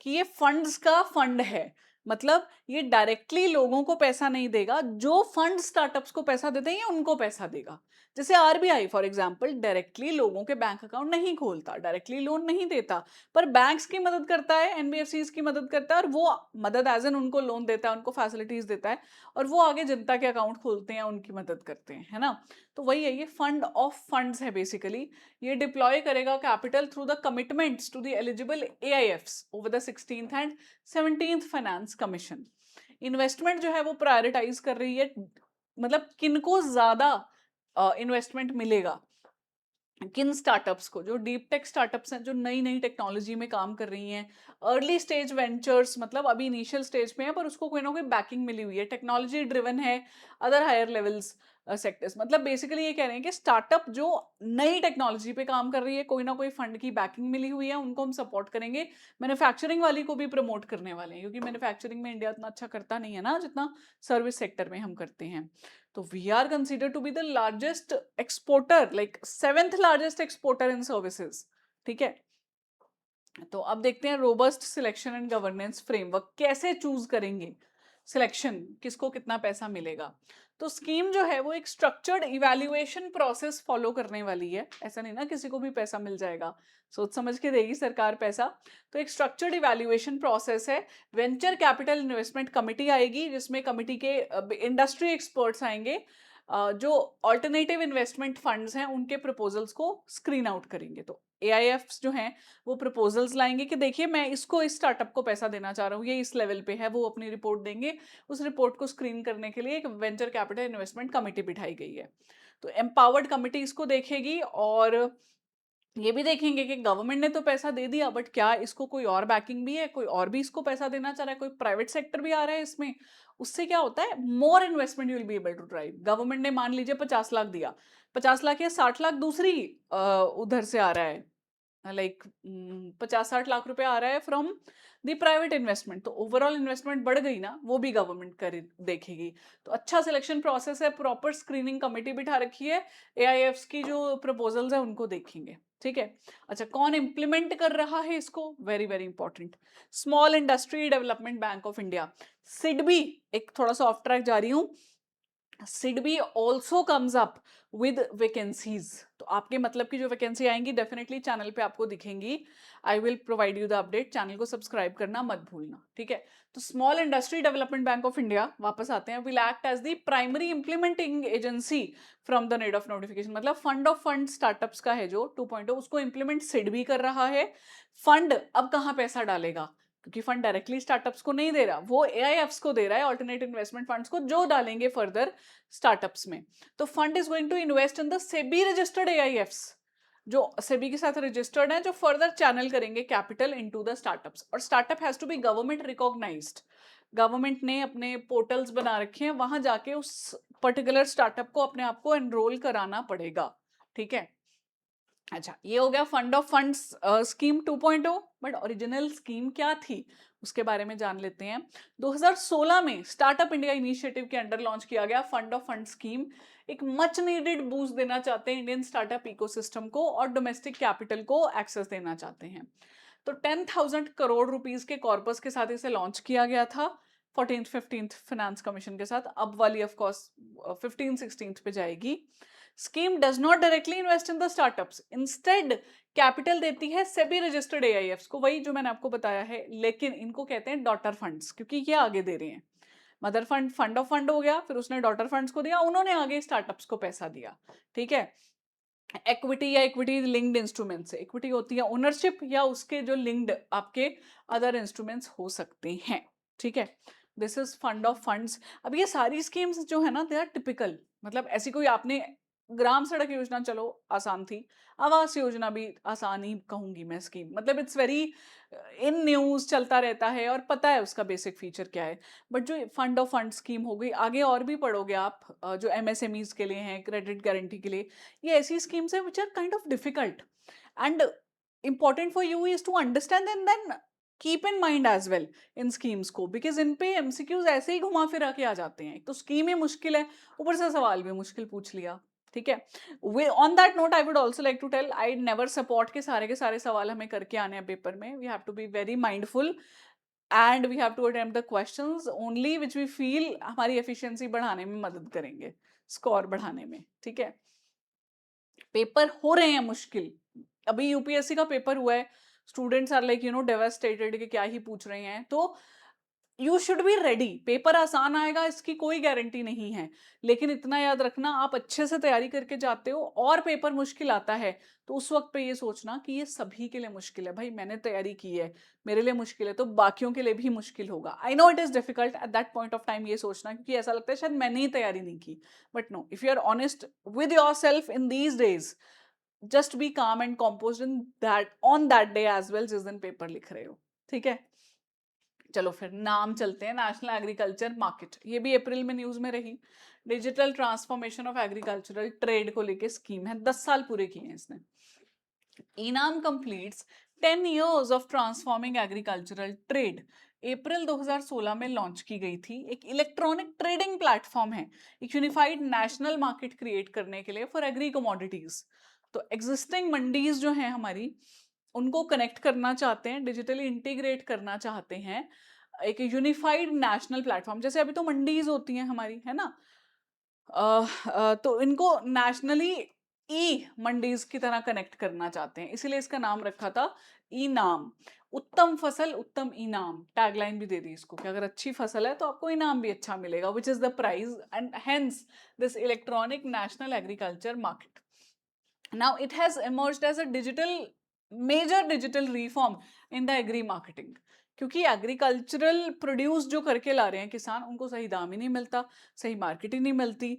कि ये फंड्स का फंड है, मतलब ये डायरेक्टली लोगों को पैसा नहीं देगा, जो फंड स्टार्टअप्स को पैसा देते हैं ये उनको पैसा देगा। जैसे RBI फॉर एग्जांपल डायरेक्टली लोगों के बैंक अकाउंट नहीं खोलता, डायरेक्टली लोन नहीं देता, पर बैंक्स की मदद करता है, NBFCs की मदद करता है, और वो मदद एज एन उनको लोन देता है, उनको फैसिलिटीज देता है, और वो आगे जनता के अकाउंट खोलते हैं, उनकी मदद करते हैं, है ना? तो वही है, ये फंड ऑफ फंड्स है बेसिकली। ये डिप्लॉय करेगा capital through the commitments to the eligible AIFs over the 16th and 17th finance commission. Investment जो है वो प्रायोरिटाइज कर रही है, मतलब किनको ज्यादा इन्वेस्टमेंट मिलेगा, किन स्टार्टअप्स को, जो डीप टेक स्टार्टअप्स हैं, जो नई नई टेक्नोलॉजी में काम कर रही हैं, अर्ली स्टेज वेंचर्स, मतलब अभी इनिशियल स्टेज पे है पर उसको कोई ना कोई बैकिंग मिली हुई है, टेक्नोलॉजी ड्रिवन है, अदर हायर लेवल्स सेक्टर्स। मतलब बेसिकली ये कह रहे हैं कि स्टार्टअप जो नई टेक्नोलॉजी पे काम कर रही है, कोई ना कोई फंड की बैकिंग मिली हुई है, उनको हम सपोर्ट करेंगे। मैन्युफैक्चरिंग वाली को भी प्रमोट करने वाले हैं, क्योंकि मैन्युफैक्चरिंग में इंडिया इतना अच्छा करता नहीं है ना जितना सर्विस सेक्टर में हम करते हैं। तो we are consider to be the largest exporter, like 7th largest exporter in services. ठीक है, तो अब देखते हैं robust selection and governance framework कैसे चूज करेंगे, सिलेक्शन किसको कितना पैसा मिलेगा। तो स्कीम जो है वो एक स्ट्रक्चर्ड इवैल्यूएशन प्रोसेस फॉलो करने वाली है, ऐसा नहीं ना किसी को भी पैसा मिल जाएगा, सोच समझ के देगी सरकार पैसा। तो एक स्ट्रक्चर्ड इवैल्यूएशन प्रोसेस है। वेंचर कैपिटल इन्वेस्टमेंट कमिटी आएगी, जिसमें कमिटी के इंडस्ट्री एक्सपर्ट्स आएंगे, जो ऑल्टरनेटिव इन्वेस्टमेंट फंड्स हैं उनके प्रपोजल्स को स्क्रीन आउट करेंगे। तो AIFs जो हैं वो प्रपोजल्स लाएंगे कि देखिए मैं इसको, इस स्टार्टअप को पैसा देना चाह रहा हूँ, ये इस लेवल पे है, वो अपनी रिपोर्ट देंगे। उस रिपोर्ट को स्क्रीन करने के लिए एक वेंचर कैपिटल इन्वेस्टमेंट कमेटी बिठाई गई है। तो एम्पावर्ड कमिटी इसको देखेगी और ये भी देखेंगे कि गवर्नमेंट ने तो पैसा दे दिया, बट क्या इसको कोई और बैकिंग भी है, कोई और भी इसको पैसा देना चाह रहा है, कोई प्राइवेट सेक्टर भी आ रहा है इसमें। उससे क्या होता है, more investment you will be able to drive. Government ने मान लीजिए 50 लाख दिया, 50 लाख या 60 लाख दूसरी उधर से आ रहा है, लाइक 50-60 लाख रुपए आ रहा है फ्रॉम द प्राइवेट इन्वेस्टमेंट, तो ओवरऑल इन्वेस्टमेंट बढ़ गई ना, वो भी गवर्नमेंट कर देखेगी। तो अच्छा सिलेक्शन प्रोसेस है, प्रॉपर स्क्रीनिंग कमेटी बिठा रखी है, एआईएफ्स की जो प्रपोजल्स है उनको देखेंगे, ठीक है। अच्छा, कौन इंप्लीमेंट कर रहा है इसको, very very important, small industry development bank of India, SIDBI. एक थोड़ा सा ऑफ ट्रैक जा रही हूँ, SIDBI also comes up with vacancies। तो आपके मतलब की जो वैकेंसी आएंगी डेफिनेटली चैनल पे आपको दिखेंगी। I will provide you the update, channel को सब्सक्राइब करना मत भूलना, ठीक है। तो small industry development bank of India, वापस आते हैं, will act as the primary implementing agency from the need of notification. मतलब फंड ऑफ फंड स्टार्टअप्स का है जो 2.0, उसको इंप्लीमेंट SIDBI कर रहा है। फंड अब कहाँ पैसा डालेगा, क्योंकि फंड डायरेक्टली स्टार्टअप्स को नहीं दे रहा, वो एआईएफ्स को दे रहा है, ऑल्टरनेट इन्वेस्टमेंट फंड्स को, जो डालेंगे फर्दर स्टार्टअप्स में। तो fund is going to invest in the SEBI registered AIFs, जो सेबी के साथ रजिस्टर्ड है, जो फर्दर चैनल करेंगे कैपिटल इनटू द स्टार्टअप्स। और startup has to be government recognised. Government ने अपने पोर्टल्स बना रखे हैं, वहां जाके उस पर्टिकुलर स्टार्टअप को अपने आप को एनरोल कराना पड़ेगा, ठीक है। अच्छा, ये हो गया fund of funds scheme 2.0, but original scheme क्या थी उसके बारे में जान लेते हैं। 2016 में स्टार्टअप इंडिया इनिशिएटिव के अंडर लॉन्च किया गया फंड ऑफ फंड स्कीम। एक मच नीडेड बूस्ट देना चाहते हैं इंडियन स्टार्टअप इकोसिस्टम को, और डोमेस्टिक कैपिटल को एक्सेस देना चाहते हैं। तो 10,000 करोड़ रुपीस के कॉर्पस के साथ इसे लॉन्च किया गया था 14th-15th फाइनेंस कमीशन के साथ। अब वाली ऑफ कोर्स 15th-16th पे जाएगी। Scheme does not directly invest in the startups, instead capital देती है सेबी रजिस्टर्ड एआईएफ्स को, वही जो मैंने आपको बताया है, लेकिन इनको कहते हैं डॉटर फंड्स, क्योंकि ये आगे दे रहे हैं। Mother fund fund of fund हो गया, फिर उसने डॉटर फंड्स को दिया, उन्होंने आगे स्टार्टअप्स को पैसा दिया, ठीक है। इक्विटी या इक्विटी लिंक्ड इंस्ट्रूमेंट्स, इक्विटी होती है ओनरशिप या उसके जो लिंक्ड आपके अदर इंस्ट्रूमेंट्स हो सकते हैं, ठीक है। This is fund of funds. अब ये सारी स्कीम्स जो है ना, दे आर टिपिकल, मतलब ऐसी कोई आपने ग्राम सड़क योजना चलो आसान थी, आवास योजना भी आसान ही कहूंगी मैं स्कीम, मतलब इट्स वेरी इन न्यूज चलता रहता है और पता है उसका बेसिक फीचर क्या है। बट जो फंड ऑफ फंड स्कीम हो गई, आगे और भी पढ़ोगे आप, जो एमएसएमईज के लिए हैं, क्रेडिट गारंटी के लिए, ये ऐसी स्कीम्स है which are kind of difficult and important for you is to understand and then keep in mind as well in schemes को, बिकॉज इन पे एमसीक्यूज ऐसे ही घुमा फिरा के आ जाते हैं। एक तो स्कीम ही मुश्किल है, ऊपर से सवाल भी मुश्किल पूछ लिया, ठीक है। On that note I would also like to tell, I never support के सारे सवाल हमें करके आने हैं पेपर में। We have to be very mindful and we have to attempt the questions only which we feel हमारी एफिशिएंसी बढ़ाने में मदद करेंगे, स्कोर बढ़ाने में, ठीक है। पेपर हो रहे हैं मुश्किल, अभी यूपीएससी का पेपर हुआ है, स्टूडेंट्स आर लाइक डेवास्टेटेड कि क्या ही पूछ रहे हैं, तो you should be ready. Paper आसान आएगा इसकी कोई गारंटी नहीं है, लेकिन इतना याद रखना, आप अच्छे से तैयारी करके जाते हो और पेपर मुश्किल आता है, तो उस वक्त पे ये सोचना कि ये सभी के लिए मुश्किल है, भाई मैंने तैयारी की है, मेरे लिए मुश्किल है तो बाकियों के लिए भी मुश्किल होगा। I know it is difficult at that point of time ये सोचना, क्योंकि ऐसा लगता है शायद मैंने ही तैयारी नहीं की, but no, if you are honest with yourself in these days, just be calm and compose in that on that day as well जिस दिन पेपर लिख रहे हो, ठीक है। चलो फिर नाम चलते हैं, नेशनल एग्रीकल्चर मार्केट, ये भी अप्रैल में न्यूज में रही। Digital transformation of agricultural trade को लेके स्कीम है, 10 साल पूरे किए हैं इसने। ENAM completes 10 years of transforming agricultural trade, April 2016 में लॉन्च की गई थी। एक इलेक्ट्रॉनिक ट्रेडिंग प्लेटफॉर्म है, एक यूनिफाइड नेशनल मार्केट क्रिएट करने के लिए फॉर एग्री कमोडिटीज। तो एग्जिस्टिंग मंडीज जो है हमारी, उनको कनेक्ट करना चाहते हैं, डिजिटली इंटीग्रेट करना चाहते हैं, एक यूनिफाइड नेशनल प्लेटफॉर्म। जैसे अभी तो मंडीज होती हैं हमारी, है ना, तो इनको नेशनली ई मंडीज की तरह कनेक्ट करना चाहते हैं, इसीलिए इसका नाम रखा था ई नाम। उत्तम फसल उत्तम इनाम, टैगलाइन भी दे दी इसको, कि अगर अच्छी फसल है तो आपको इनाम भी अच्छा मिलेगा, which is the prize and hence this electronic national agriculture market. Now it has emerged as a major digital reform in the agri marketing, क्योंकि एग्रीकल्चरल प्रोड्यूस जो करके ला रहे हैं किसान, उनको सही दाम ही नहीं मिलता, सही मार्केट ही नहीं मिलती,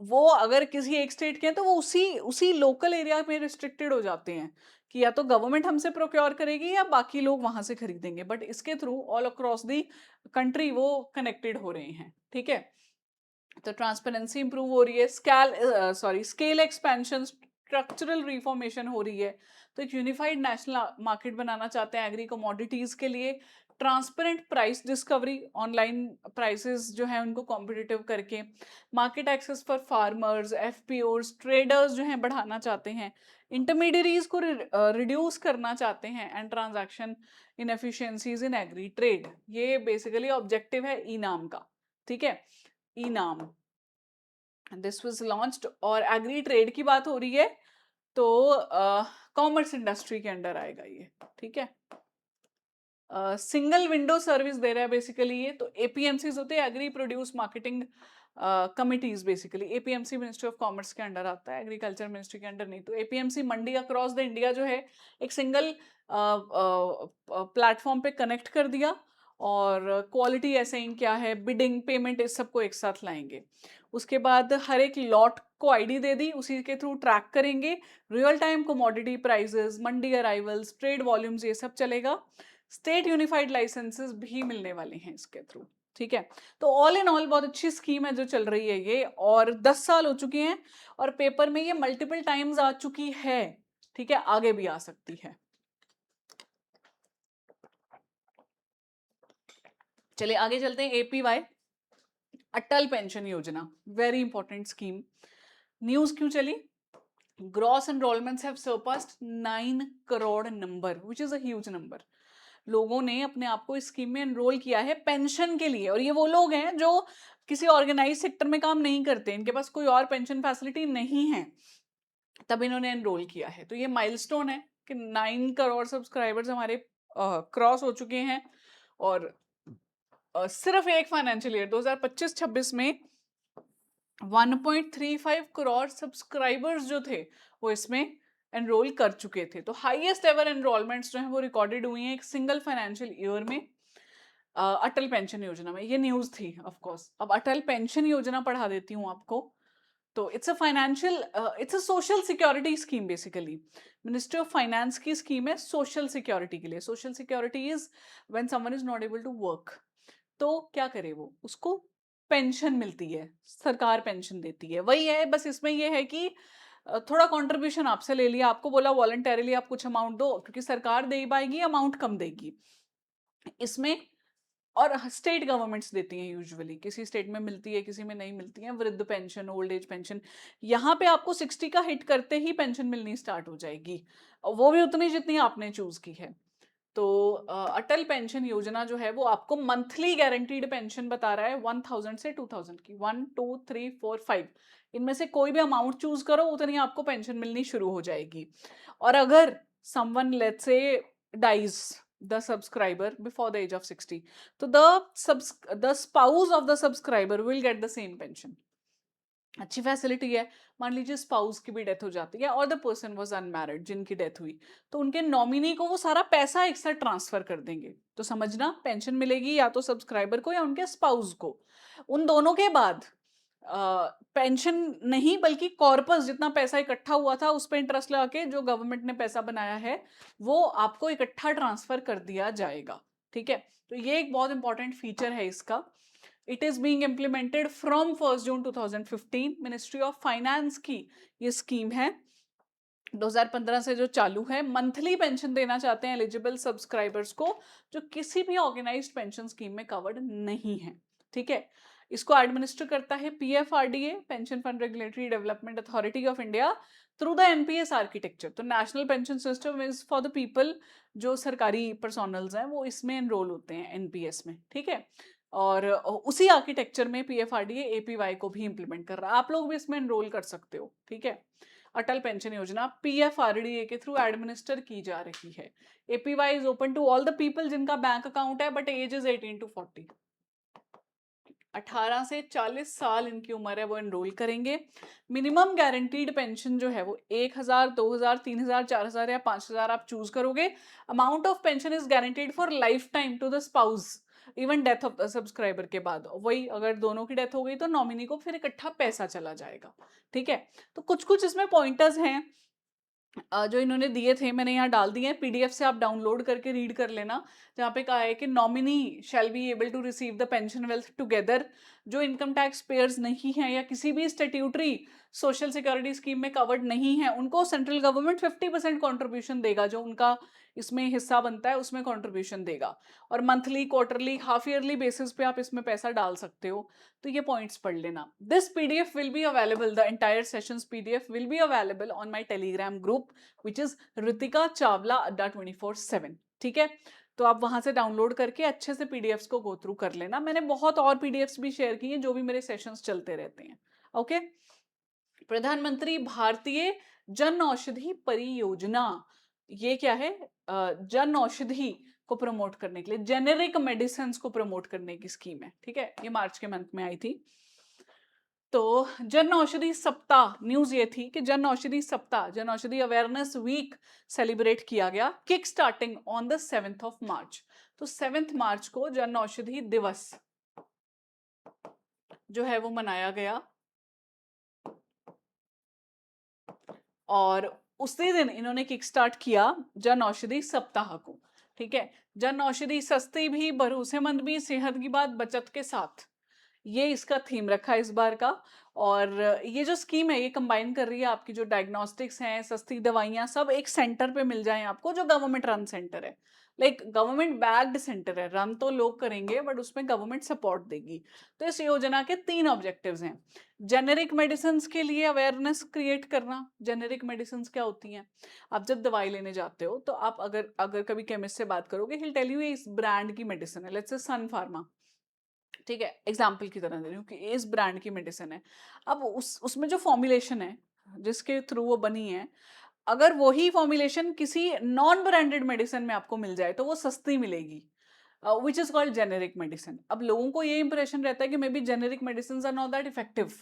वो अगर किसी एक स्टेट के हैं तो वो उसी उसी लोकल एरिया में रिस्ट्रिक्टेड हो जाते हैं कि या तो गवर्नमेंट हमसे प्रोक्योर करेगी या बाकी लोग वहां से खरीदेंगे, बट इसके through all across the country वो कनेक्टेड हो रहे हैं, ठीक है। तो ट्रांसपेरेंसी इंप्रूव हो रही है, स्केल एक्सपेंशन, स्ट्रक्चरल रिफॉर्मेशन हो रही है। तो एक यूनिफाइड नेशनल मार्केट बनाना चाहते हैं एग्री कमोडिटीज के लिए। Transparent price discovery, online prices जो है उनको कॉम्पिटिटिव करके। Market access for farmers, FPOs, traders जो है बढ़ाना चाहते हैं। इंटरमीडियरीज को रिड्यूस करना चाहते हैं and transaction inefficiencies in agree trade. ये बेसिकली ऑब्जेक्टिव है ई नाम का, ठीक है। ई नाम दिस वाज लॉन्च्ड, और एग्री ट्रेड की बात हो रही है तो कॉमर्स इंडस्ट्री के अंडर आएगा ये, ठीक है। सिंगल विंडो सर्विस दे रहा है बेसिकली ये। तो एपीएमसी होते हैं agri produce marketing committees, basically APMC ministry of commerce के अंडर आता है, एग्रीकल्चर मिनिस्ट्री के अंडर नहीं। तो APMC mandi across the India जो है एक सिंगल प्लेटफॉर्म पे कनेक्ट कर दिया, और क्वालिटी असाइन क्या है, बिडिंग, पेमेंट, इस सबको एक साथ लाएंगे। उसके बाद हर एक लॉट को आईडी दे दी, उसी के थ्रू ट्रैक करेंगे रियल टाइम कमोडिटी प्राइसेस, मंडी अराइवल्स, ट्रेड वॉल्यूम्स, ये सब चलेगा। स्टेट यूनिफाइड लाइसेंसेस भी मिलने वाले हैं इसके थ्रू, ठीक है। तो ऑल इन ऑल बहुत अच्छी स्कीम है जो चल रही है ये, और 10 साल हो चुके हैं और पेपर में ये मल्टीपल टाइम्स आ चुकी है, ठीक है, आगे भी आ सकती है। चलिए आगे चलते हैं। एपीवाई, अटल पेंशन योजना, वेरी इंपॉर्टेंट स्कीम। न्यूज क्यों चली? Gross enrolments have surpassed 9 crore number, which is a huge number. लोगों ने अपने आप को इस स्कीम में एनरोल किया है पेंशन के लिए, और ये वो लोग हैं जो किसी ऑर्गेनाइज सेक्टर में काम नहीं करते, इनके पास कोई और पेंशन फैसिलिटी नहीं है, तब इन्होंने एनरोल किया है। तो ये माइलस्टोन है कि 9 करोड़ सब्सक्राइबर्स हमारे क्रॉस हो चुके हैं। और सिर्फ एक फाइनेंशियल ईयर 2025-26 में 1.35 करोड़ सब्सक्राइबर्स जो थे वो इसमें एनरोल कर चुके थे। तो हाईएस्ट एवर एनरोलमेंट्स जो हैं वो रिकॉर्डेड हुई हैं एक सिंगल फाइनेंशियल ईयर में अटल पेंशन योजना में। ये न्यूज थी ऑफ कोर्स। अब अटल पेंशन योजना पढ़ा देती हूँ आपको। तो it's a financial, it's a social security scheme basically. Ministry of finance की स्कीम है सोशल सिक्योरिटी के लिए। Social security is when someone is not able to work, तो क्या करे वो, उसको पेंशन मिलती है, सरकार पेंशन देती है, वही है। बस इसमें ये है कि थोड़ा कंट्रीब्यूशन आपसे ले लिया, आपको बोला वॉलंटरीली आप कुछ अमाउंट दो, क्योंकि सरकार दे पाएगी, अमाउंट कम देगी इसमें। और स्टेट गवर्नमेंट्स देती हैं यूजुअली, किसी स्टेट में मिलती है, किसी में नहीं मिलती है। वृद्ध पेंशन, ओल्ड एज पेंशन, यहाँ पे आपको 60 का हिट करते ही पेंशन मिलनी स्टार्ट हो जाएगी, और वो भी उतनी जितनी आपने चूज की है। तो अटल पेंशन योजना जो है वो आपको मंथली गारंटीड पेंशन बता रहा है 1000 से 2000 की, 1 2 3 4 5, इनमें से कोई भी अमाउंट चूज करो उतनी आपको पेंशन मिलनी शुरू हो जाएगी। और अगर someone let's say dies the subscriber before the age of 60, तो the spouse of the subscriber will get the same pension. अच्छी फैसिलिटी है। मान लीजिए स्पाउस की भी डेथ हो जाती है और द पर्सन वाज अनमैरिड, जिनकी डेथ हुई, तो उनके नॉमिनी को वो सारा पैसा एक साथ ट्रांसफर कर देंगे। तो समझना, पेंशन मिलेगी या तो सब्सक्राइबर को या उनके स्पाउस को। उन दोनों के बाद पेंशन नहीं बल्कि कॉर्पस, जितना पैसा इकट्ठा हुआ था उस पर इंटरेस्ट लगा के जो गवर्नमेंट ने पैसा बनाया है वो आपको इकट्ठा ट्रांसफर कर दिया जाएगा, ठीक है। तो ये एक बहुत इंपॉर्टेंट फीचर है इसका। It is being implemented from 1 June 2015। Ministry of finance की ये स्कीम है, 2015 से जो चालू है। मंथली पेंशन देना चाहते हैं एलिजिबल सब्सक्राइबर्स को जो किसी भी ऑर्गेनाइज्ड पेंशन स्कीम में कवर्ड नहीं है, ठीक है। इसको एडमिनिस्टर करता है PFRDA, pension fund regulatory development authority of India, through the NPS architecture. तो national pension system is for the people, जो सरकारी पर्सोनल्स हैं वो इसमें एनरोल होते हैं एनपीएस में, ठीक है। और उसी आर्किटेक्चर में पीएफआरडीए एपीवाई को भी इंप्लीमेंट कर रहा है। आप लोग भी इसमें एनरोल कर सकते हो, ठीक है। अटल पेंशन योजना पीएफआरडीए के थ्रू एडमिनिस्टर की जा रही है। APY is open to all the people जिनका बैंक अकाउंट है बट एज इज 18 to 40। 18 से 40 साल इनकी उम्र है वो एनरोल करेंगे। मिनिमम गारंटीड पेंशन जो है वो 1000, 2000, 3000, 4000 या 5000 आप चूज करोगे। Amount of pension is guaranteed for life time to the spouse even death of the subscriber के बाद। वही अगर दोनों की डेथ हो गई तो नॉमिनी को फिर इकट्ठा पैसा चला जाएगा। ठीक है, तो कुछ कुछ इसमें पॉइंटर्स हैं जो इन्होंने दिए थे, मैंने यहाँ डाल दिए हैं। पीडीएफ से आप डाउनलोड करके रीड कर लेना, जहाँ पे कहा है कि nominee shall be able to receive the pension wealth together. जो इनकम टैक्स पेयर्स नहीं है या किसी भी स्टेट्यूटरी सोशल सिक्योरिटी स्कीम में कवर्ड नहीं है, उनको सेंट्रल गवर्नमेंट 50% कॉन्ट्रीब्यूशन देगा, जो उनका इसमें हिस्सा बनता है उसमें कॉन्ट्रीब्यूशन देगा। और monthly, quarterly, half yearly basis पे आप इसमें पैसा डाल सकते हो। तो ये पॉइंट्स पढ़ लेना। This PDF will be available, the entire sessions PDF will be available on my Telegram group which is Ritika Chawla अड्डा 24/7। ठीक है, तो आप वहां से डाउनलोड करके अच्छे से पीडीएफ्स को गो थ्रू कर लेना। मैंने बहुत और पीडीएफ्स भी शेयर की हैं जो भी मेरे सेशंस चलते रहते हैं। ओके, प्रधानमंत्री भारतीय जन औषधि परियोजना, ये क्या है? जन औषधि को प्रमोट करने के लिए, जेनेरिक मेडिसिन को प्रमोट करने की स्कीम है। ठीक है, ये मार्च के मंथ में आई थी। तो जन औषधि सप्ताह, न्यूज ये थी कि जन औषधि सप्ताह, Jan Aushadhi awareness week celebrate किया गया, kick starting on the 7th of March. तो 7th मार्च को जन औषधि दिवस जो है वो मनाया गया, और उसी दिन इन्होंने किक स्टार्ट किया जन औषधि सप्ताह को। ठीक है, जन औषधि सस्ती भी, भरोसेमंद भी, सेहत की बात बचत के साथ, ये इसका थीम रखा है इस बार का। और ये जो स्कीम है ये कंबाइन कर रही है आपकी जो डायग्नोस्टिक्स हैं, सस्ती दवाइयां, सब एक सेंटर पे मिल जाएं आपको, जो गवर्नमेंट रन सेंटर है। लाइक गवर्नमेंट बैक्ड सेंटर है, रन तो लोग करेंगे बट उसमें गवर्नमेंट सपोर्ट देगी। तो इस योजना के 3 ऑब्जेक्टिव्स हैं। जेनेरिक मेडिसिन के लिए अवेयरनेस क्रिएट करना। जेनेरिक मेडिसिन क्या होती हैं? आप जब दवाई लेने जाते हो तो आप अगर अगर कभी केमिस्ट से बात करोगे, ही टेल यू इस ब्रांड की मेडिसिन है, लेट्स से सन फार्मा। ठीक है, एग्जाम्पल की तरह दे रही हूँ कि इस ब्रांड की मेडिसिन है। अब उसमें जो फॉर्मुलेशन है जिसके थ्रू वो बनी है, अगर वही फॉर्मुलेशन किसी नॉन ब्रांडेड मेडिसिन में आपको मिल जाए तो वो सस्ती मिलेगी, which is called generic medicine. अब लोगों को ये इंप्रेशन रहता है कि may be generic medicine are not that effective.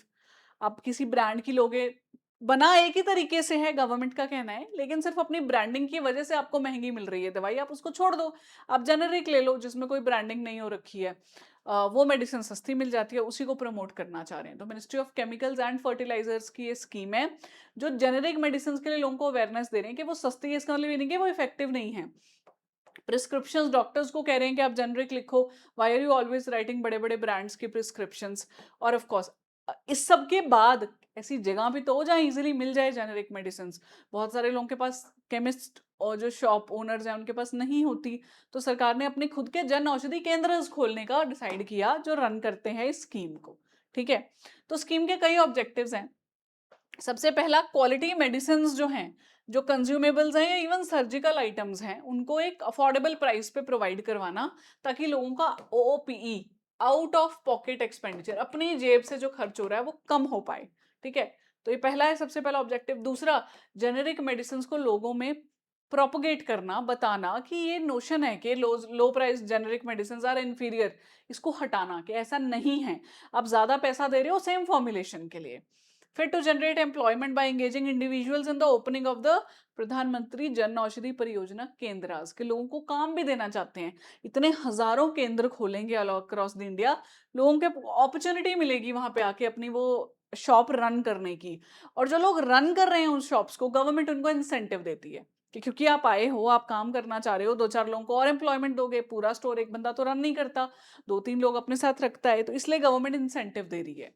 आप किसी ब्रांड की लोगे, बना एक ही तरीके से है, गवर्नमेंट का कहना है, लेकिन सिर्फ अपनी ब्रांडिंग की वजह से आपको महंगी मिल रही है दवाई, आप उसको छोड़ दो, आप जेनेरिक ले लो जिसमें कोई ब्रांडिंग नहीं हो रखी है। वो मेडिसिन सस्ती मिल जाती है, उसी को प्रमोट करना चाह रहे हैं। तो ministry of chemicals and fertilizers की ये स्कीम है जो जेनेरिक मेडिसिन के लिए लोगों को अवेयरनेस दे रहे हैं कि वो सस्ती है, इसका मतलब ये नहीं कि वो इफेक्टिव नहीं है। प्रिस्क्रिप्शंस डॉक्टर्स को कह रहे हैं कि आप जेनरिक लिखो, why are you always writing बड़े बड़े ब्रांड्स की प्रिस्क्रिप्शंस। और ऑफ कोर्स इस सब के बाद ऐसी जगह भी तो हो जहाँ इजीली मिल जाए जेनेरिक मेडिसिन। बहुत सारे लोगों के पास, केमिस्ट और जो शॉप ओनर्स हैं उनके पास नहीं होती, तो सरकार ने अपने खुद के जन औषधि केंद्र खोलने का डिसाइड किया जो रन करते हैं इस स्कीम को। ठीक है, तो स्कीम के कई ऑब्जेक्टिव्स हैं। सबसे पहला, क्वालिटी मेडिसिन जो हैं, जो कंज्यूमेबल्स हैं या इवन सर्जिकल आइटम्स हैं, उनको एक अफोर्डेबल प्राइस पे प्रोवाइड करवाना, ताकि लोगों का ओओपीई, आउट ऑफ पॉकेट एक्सपेंडिचर, अपनी जेब से जो खर्च हो रहा है वो कम हो पाए। ठीक है, तो ये पहला है, सबसे पहला ऑब्जेक्टिव। दूसरा, जेनेरिक मेडिसिन को लोगों में प्रोपोगेट करना, बताना कि ये नोशन है कि low price generic medicine are inferior, इसको हटाना कि ऐसा नहीं है, आप ज्यादा पैसा दे रहे हो सेम फॉर्मुलेशन के लिए। फिर to generate employment by engaging individuals in the opening of the Pradhan Mantri Jan औषधि परियोजना केंद्र, के लोगों को काम भी देना चाहते हैं। इतने हजारों केंद्र खोलेंगे ऑल अक्रॉस द इंडिया, लोगों के अपॉर्चुनिटी मिलेगी वहां पे आके अपनी वो शॉप रन करने की। और जो लोग रन कर रहे हैं उस शॉप्स को, गवर्नमेंट उनको इंसेंटिव देती है कि क्योंकि आप आए हो, आप काम करना चाह रहे हो, 2-4 लोगों को और एम्प्लॉयमेंट दोगे। पूरा स्टोर एक बंदा तो रन नहीं करता, 2-3 लोग अपने साथ रखता है, तो इसलिए गवर्नमेंट इंसेंटिव दे रही है।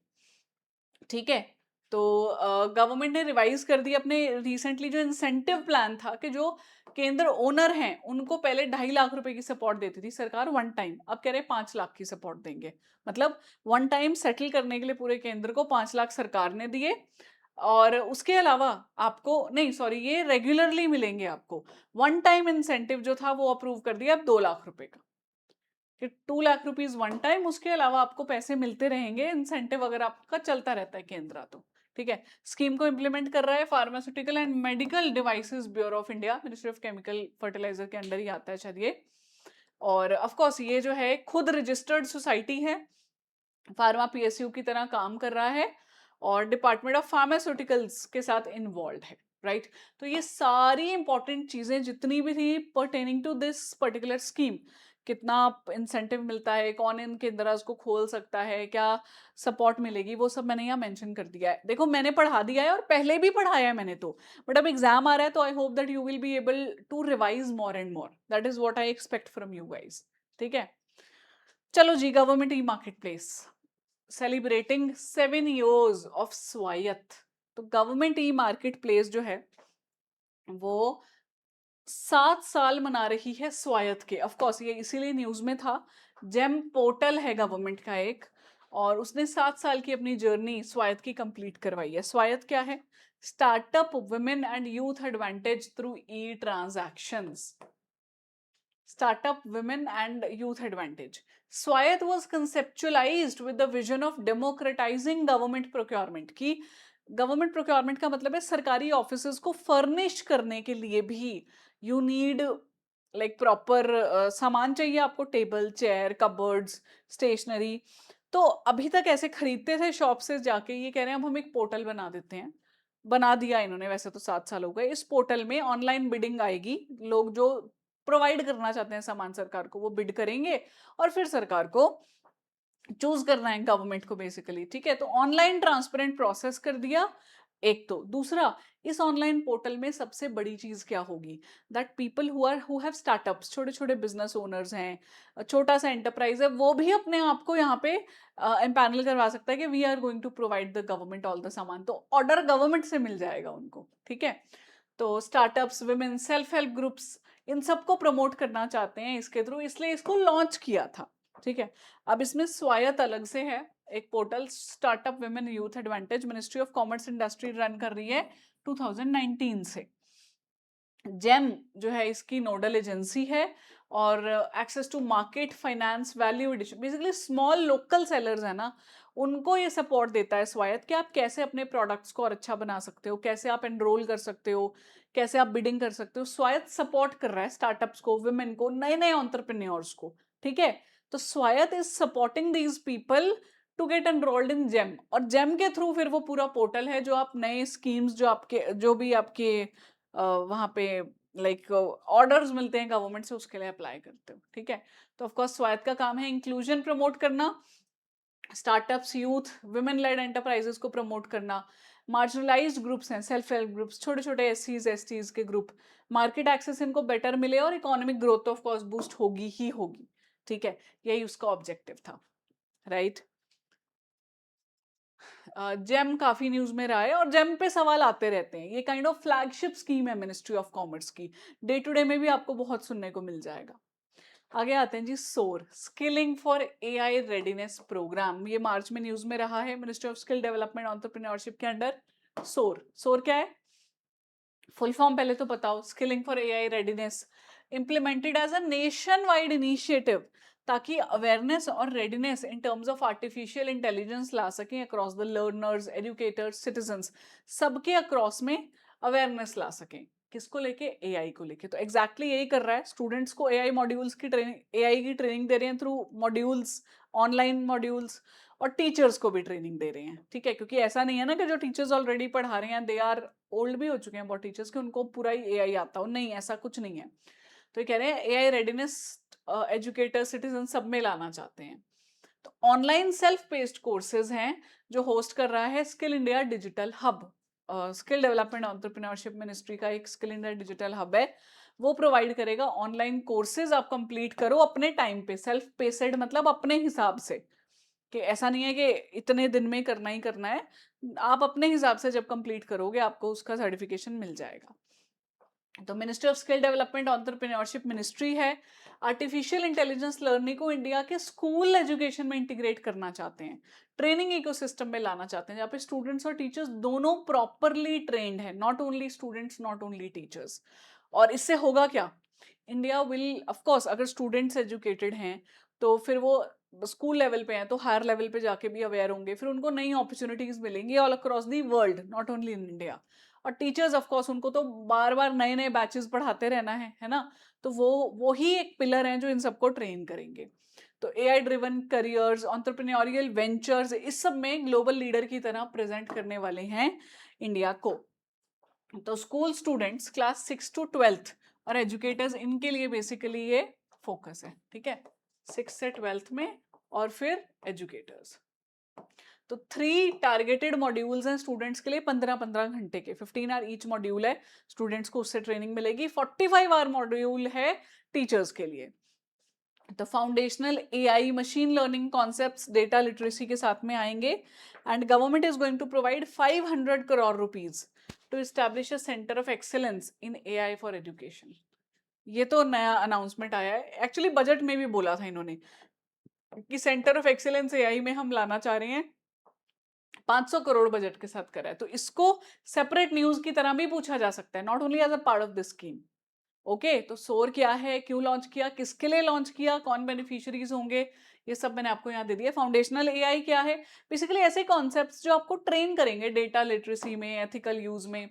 ठीक है, तो गवर्नमेंट ने रिवाइज कर दी अपने रिसेंटली जो इंसेंटिव प्लान था, कि जो केंद्र ओनर हैं उनको पहले 2.5 लाख रुपए की सपोर्ट देती थी सरकार वन टाइम, अब कह रहे 5 लाख की सपोर्ट देंगे। मतलब वन टाइम सेटल करने के लिए पूरे केंद्र को 5 लाख सरकार ने दिए। और उसके अलावा आपको नहीं, सॉरी, ये रेगुलरली मिलेंगे आपको। वन टाइम इंसेंटिव जो था वो अप्रूव कर दिया अब 2 लाख रुपए का, कि 2 लाख रुपीज वन टाइम, उसके अलावा आपको पैसे मिलते रहेंगे, इंसेंटिव अगर आपका चलता रहता है केंद्र तो। ठीक है, स्कीम को इंप्लीमेंट कर रहा है pharmaceutical and medical devices bureau of India, ministry of chemical fertilizer के अंडर ही आता है शायद ये। और ऑफ कोर्स ये जो है खुद रजिस्टर्ड सोसाइटी है, फार्मा पीएसयू की तरह काम कर रहा है और डिपार्टमेंट ऑफ फार्मास्यूटिकल्स के साथ इन्वॉल्व है, राइट। तो ये सारी इंपॉर्टेंट चीजें जितनी भी थी pertaining to this particular scheme, कितना इंसेंटिव मिलता है, कौन इन केंद्रास को खोल सकता है, क्या सपोर्ट मिलेगी, वो सब मैंने यहाँ मेंशन कर दिया है। देखो मैंने पढ़ा दिया है और पहले भी पढ़ाया है मैंने तो, बट अब एग्जाम आ रहा है तो I hope that you will be able to revise more and more, that is what I expect from you guys. ठीक है, चलो जी, government e marketplace celebrating 7 years of Swayatt. तो गवर्नमेंट ई मार्केट प्लेस जो है वो 7 साल मना रही है स्वायत्त के। ऑफ कोर्स ये इसीलिए न्यूज में था, जेम पोर्टल है गवर्नमेंट का एक, और उसने 7 साल की अपनी जर्नी स्वायत्त की कंप्लीट करवाई है। स्वायत्त क्या है? Startup women and youth advantage through E transactions. Startup Women and Youth Advantage. Swayat was conceptualized with the vision of democratizing government procurement, कि गवर्नमेंट प्रोक्योरमेंट का मतलब है सरकारी ऑफिसेज को फर्निश करने के लिए भी यू नीड लाइक प्रॉपर सामान चाहिए आपको, टेबल चेयर कबर्ड्स स्टेशनरी। तो अभी तक ऐसे खरीदते थे शॉप से जाके, ये कह रहे हैं अब हम एक पोर्टल बना देते हैं। बना दिया इन्होंने, वैसे तो 7 साल हो गए। इस पोर्टल में ऑनलाइन बिडिंग आएगी, लोग जो प्रोवाइड करना चाहते हैं सामान सरकार को वो बिड करेंगे और फिर सरकार को चूज करना है गवर्नमेंट को बेसिकली। ठीक है, तो ऑनलाइन ट्रांसपेरेंट प्रोसेस कर दिया एक। तो दूसरा, इस ऑनलाइन पोर्टल में सबसे बड़ी चीज क्या होगी, that people who have startups, छोटे छोटे बिजनेस ओनर्स हैं, छोटा सा एंटरप्राइज है, वो भी अपने आप को यहाँ पे एम्पैनल करवा सकता है कि we are going to provide the government all the सामान, तो ऑर्डर गवर्नमेंट से मिल जाएगा उनको। ठीक है, तो startups, women, self help groups, इन सबको प्रमोट करना चाहते हैं इसके थ्रू, इसलिए इसको लॉन्च किया था। ठीक है, अब इसमें स्वायत्त अलग से है एक portal, startup women youth advantage, ministry of commerce industry run कर रही है 2019 से। जेम जो है इसकी नोडल एजेंसी है, और access to market, finance, value addition, basically small local sellers है ना, उनको ये सपोर्ट देता है स्वायत्त कि आप कैसे अपने प्रोडक्ट्स को और अच्छा बना सकते हो, कैसे आप एनरोल कर सकते हो, कैसे आप बिडिंग कर सकते हो। स्वायत्त सपोर्ट कर रहा है स्टार्टअप्स को, वुमेन को, नए नए एंटरप्रेन्योर्स को। ठीक है, तो Swayatt is supporting these people to get enrolled in GeM, और जेम के थ्रू फिर वो पूरा पोर्टल है जो आप नए स्कीम्स जो आपके जो भी आपके वहां पे लाइक ऑर्डर्स मिलते हैं गवर्नमेंट से, उसके लिए अप्लाई करते हो। ठीक है, तो ऑफकोर्स स्वायत्त का काम है इंक्लूजन प्रमोट करना, startups, youth, women lead enterprises को प्रमोट करना, मार्जिनलाइज्ड ग्रुप्स हैं, सेल्फ हेल्प ग्रुप्स, छोटे छोटे एससीज के ग्रुप, मार्केट एक्सेस इनको बेटर मिले और इकोनॉमिक ग्रोथ तो ऑफकोर्स बूस्ट होगी ही होगी। ठीक है, यही उसका ऑब्जेक्टिव था, राइट। जेम काफी न्यूज में रहा है और जेम पे सवाल आते रहते हैं, ये काइंड ऑफ फ्लैगशिप स्कीम है मिनिस्ट्री ऑफ कॉमर्स की, डे टू डे में भी आपको बहुत सुनने को मिल जाएगा। आगे आते हैं जी, SOAR, skilling for AI readiness program, ये मार्च में न्यूज में रहा है, ministry of skill development entrepreneurship के अंडर। सोर, सोर क्या है? फुल फॉर्म पहले तो बताओ। Skilling for AI readiness, implemented as a nationwide initiative, ताकि अवेयरनेस और readiness in terms of artificial intelligence ला सकें across the learners, educators, citizens, सबके अक्रॉस में अवेयरनेस ला सकें। किसको लेके? एआई को लेके। तो एग्जैक्टली यही कर रहा है, स्टूडेंट्स को एआई मॉड्यूल्स की ट्रेनिंग, एआई की ट्रेनिंग दे रहे हैं थ्रू मॉड्यूल्स, ऑनलाइन मॉड्यूल्स, और टीचर्स को भी ट्रेनिंग दे रहे हैं। ठीक है, क्योंकि ऐसा नहीं है ना कि जो टीचर्स ऑलरेडी पढ़ा रहे हैं दे आर ओल्ड भी हो चुके हैं बहुत टीचर्स के, उनको पूरा ही एआई आता हो, नहीं ऐसा कुछ नहीं है। तो ये कह रहे हैं एआई रेडीनेस एजुकेटर, सिटीजन सब में लाना चाहते हैं। तो ऑनलाइन सेल्फ पेस्ड कोर्सेज हैं जो होस्ट कर रहा है skill India digital hub, skill development entrepreneurship ministry का एक स्किल इंडिया डिजिटल हब है, वो प्रोवाइड करेगा ऑनलाइन कोर्सेज। आप कंप्लीट करो अपने टाइम पे, सेल्फ पेसेड मतलब अपने हिसाब से, कि ऐसा नहीं है कि इतने दिन में करना ही करना है, आप अपने हिसाब से जब कंप्लीट करोगे आपको उसका सर्टिफिकेशन मिल जाएगा। तो ministry of skill development entrepreneurship ministry है, आर्टिफिशियल इंटेलिजेंस लर्निंग को इंडिया के स्कूल एजुकेशन में इंटीग्रेट करना चाहते हैं, ट्रेनिंग इकोसिस्टम में लाना चाहते हैं जहाँ पे स्टूडेंट्स और टीचर्स दोनों प्रॉपरली ट्रेंड है, not only students, not only teachers. और इससे होगा क्या? इंडिया विल, ऑफ कोर्स अगर स्टूडेंट्स एजुकेटेड हैं तो फिर वो स्कूल लेवल पे हैं तो हायर लेवल पे जाके भी अवेयर होंगे, फिर उनको नई अपॉर्चुनिटीज मिलेंगी all across the world, not only in India. और टीचर्स ऑफ कोर्स उनको तो बार बार नए नए बैचेस पढ़ाते रहना है ना, तो वो ही एक पिलर है जो इन सबको ट्रेन करेंगे। तो AI driven careers, entrepreneurial ventures, इस सब में ग्लोबल लीडर की तरह प्रेजेंट करने वाले हैं इंडिया को। तो स्कूल स्टूडेंट्स क्लास 6 to 12 और एजुकेटर्स, इनके लिए बेसिकली ये फोकस है, ठीक है, 6 से 12 में, और फिर एजुकेटर्स। तो 3 टारगेटेड मॉड्यूल्स हैं स्टूडेंट्स के लिए, 15-15 घंटे के, 15 आवर ईच मॉड्यूल है, स्टूडेंट्स को उससे ट्रेनिंग मिलेगी। 45 आवर मॉड्यूल है टीचर्स के लिए। तो foundational AI, machine learning concepts, data literacy के साथ में आएंगे। And government is going to provide 500 crore rupees to establish a centre of excellence in AI for education. ये तो नया अनाउंसमेंट आया है, एक्चुअली बजट में भी बोला था इन्होंने कि सेंटर ऑफ एक्सेलेंस एआई में हम लाना चाह रहे हैं, 500 करोड़ बजट के साथ करा है। तो इसको सेपरेट न्यूज की तरह भी पूछा जा सकता है, not only as a part of this scheme. Okay, तो सोर क्या है, क्यों लॉन्च किया, किसके लिए लॉन्च किया, कौन बेनिफिशियरीज होंगे, ये सब मैंने आपको यहाँ दे दिया। फाउंडेशनल एआई क्या है, बेसिकली ऐसे कॉन्सेप्ट्स जो आपको ट्रेन करेंगे डेटा लिटरेसी में, एथिकल यूज में।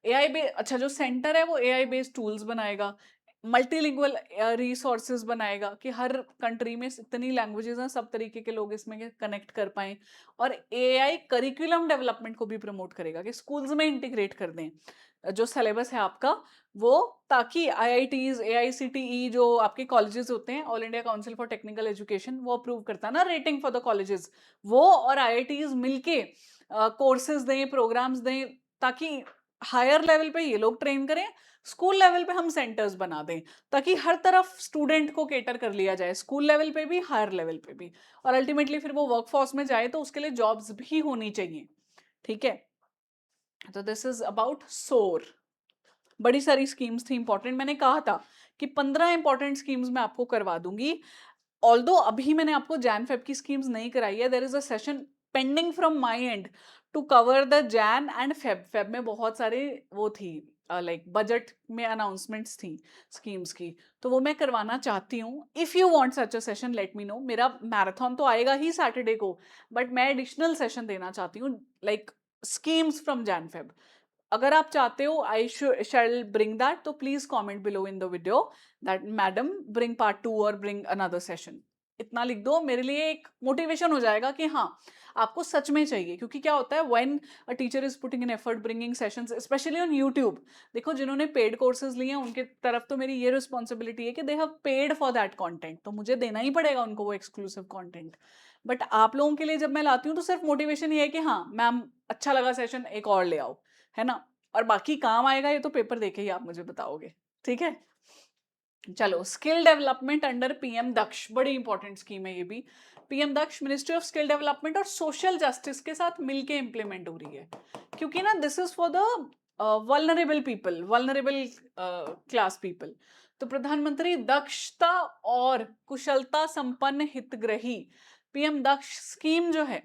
एआई बे अच्छा, जो सेंटर है वो एआई बेस्ड टूल्स बनाएगा, मल्टीलिंगुअल रिसोर्सेज बनाएगा कि हर कंट्री में इतनी लैंग्वेजेस हैं, सब तरीके के लोग इसमें कनेक्ट कर पाएं। और एआई करिकुलम डेवलपमेंट को भी प्रमोट करेगा कि स्कूल्स में इंटीग्रेट कर दें जो सिलेबस है आपका वो, ताकि आईआईटीज, एआईसीटीई जो आपके कॉलेजेस होते हैं, all India council for technical education, वो अप्रूव करता है ना रेटिंग फॉर द कॉलेजेस, वो और आईआईटीज मिलके कोर्सेज दें, प्रोग्राम्स दें, ताकि हायर लेवल पे ये लोग ट्रेन करें, स्कूल लेवल पे हम सेंटर्स बना दें, ताकि हर तरफ स्टूडेंट को केटर कर लिया जाए, स्कूल लेवल पे भी, हायर लेवल पे भी, और अल्टीमेटली फिर वो वर्कफोर्स में जाए तो उसके लिए जॉब्स भी होनी चाहिए, ठीक है। तो दिस इज अबाउट सोर। बड़ी सारी स्कीम्स थी इंपॉर्टेंट, मैंने कहा था कि 15 इंपॉर्टेंट स्कीम्स मैं आपको करवा दूंगी। ऑल्दो अभी मैंने आपको जैन फेब की स्कीम्स नहीं कराई है, there is a session pending from my end to cover the Jan and Feb. Feb में बहुत सारे वो थी, लाइक बजट में अनाउंसमेंट्स थी स्कीम्स की, तो वो मैं करवाना चाहती हूँ। If you want such a session let me know. मेरा मैराथन तो आएगा ही सैटरडे को, बट मैं एडिशनल सेशन देना चाहती हूँ, like schemes from Jan Feb. अगर आप चाहते हो आई शैल ब्रिंग दैट, तो please comment below in the video that madam bring part 2 और ब्रिंग अनदर सेशन। इतना लिख दो, मेरे लिए एक मोटिवेशन हो जाएगा कि हाँ आपको सच में चाहिए। क्योंकि क्या होता है, when a teacher is putting in effort bringing sessions specially on YouTube, देखो जिन्होंने पेड कोर्सेज लिए हैं उनके तरफ तो मेरी ये रिस्पॉन्सिबिलिटी है कि they have paid for that content, तो मुझे देना ही पड़ेगा उनको वो एक्सक्लूसिव कंटेंट। बट आप लोगों के लिए जब मैं लाती हूँ तो सिर्फ मोटिवेशन ये है कि हाँ मैम अच्छा लगा सेशन, एक और ले आओ, है ना। और बाकी काम आएगा ये तो पेपर देके ही आप मुझे बताओगे, ठीक है। चलो, skill development under PM Daksh, बड़ी इंपॉर्टेंट स्कीम है ये भी। PM Daksh ministry of skill development और सोशल जस्टिस के साथ मिलके इंप्लीमेंट हो रही है, क्योंकि ना this is for the vulnerable people, vulnerable class people. तो प्रधानमंत्री दक्षता और कुशलता संपन्न हितग्राही पीएम दक्ष स्कीम जो है,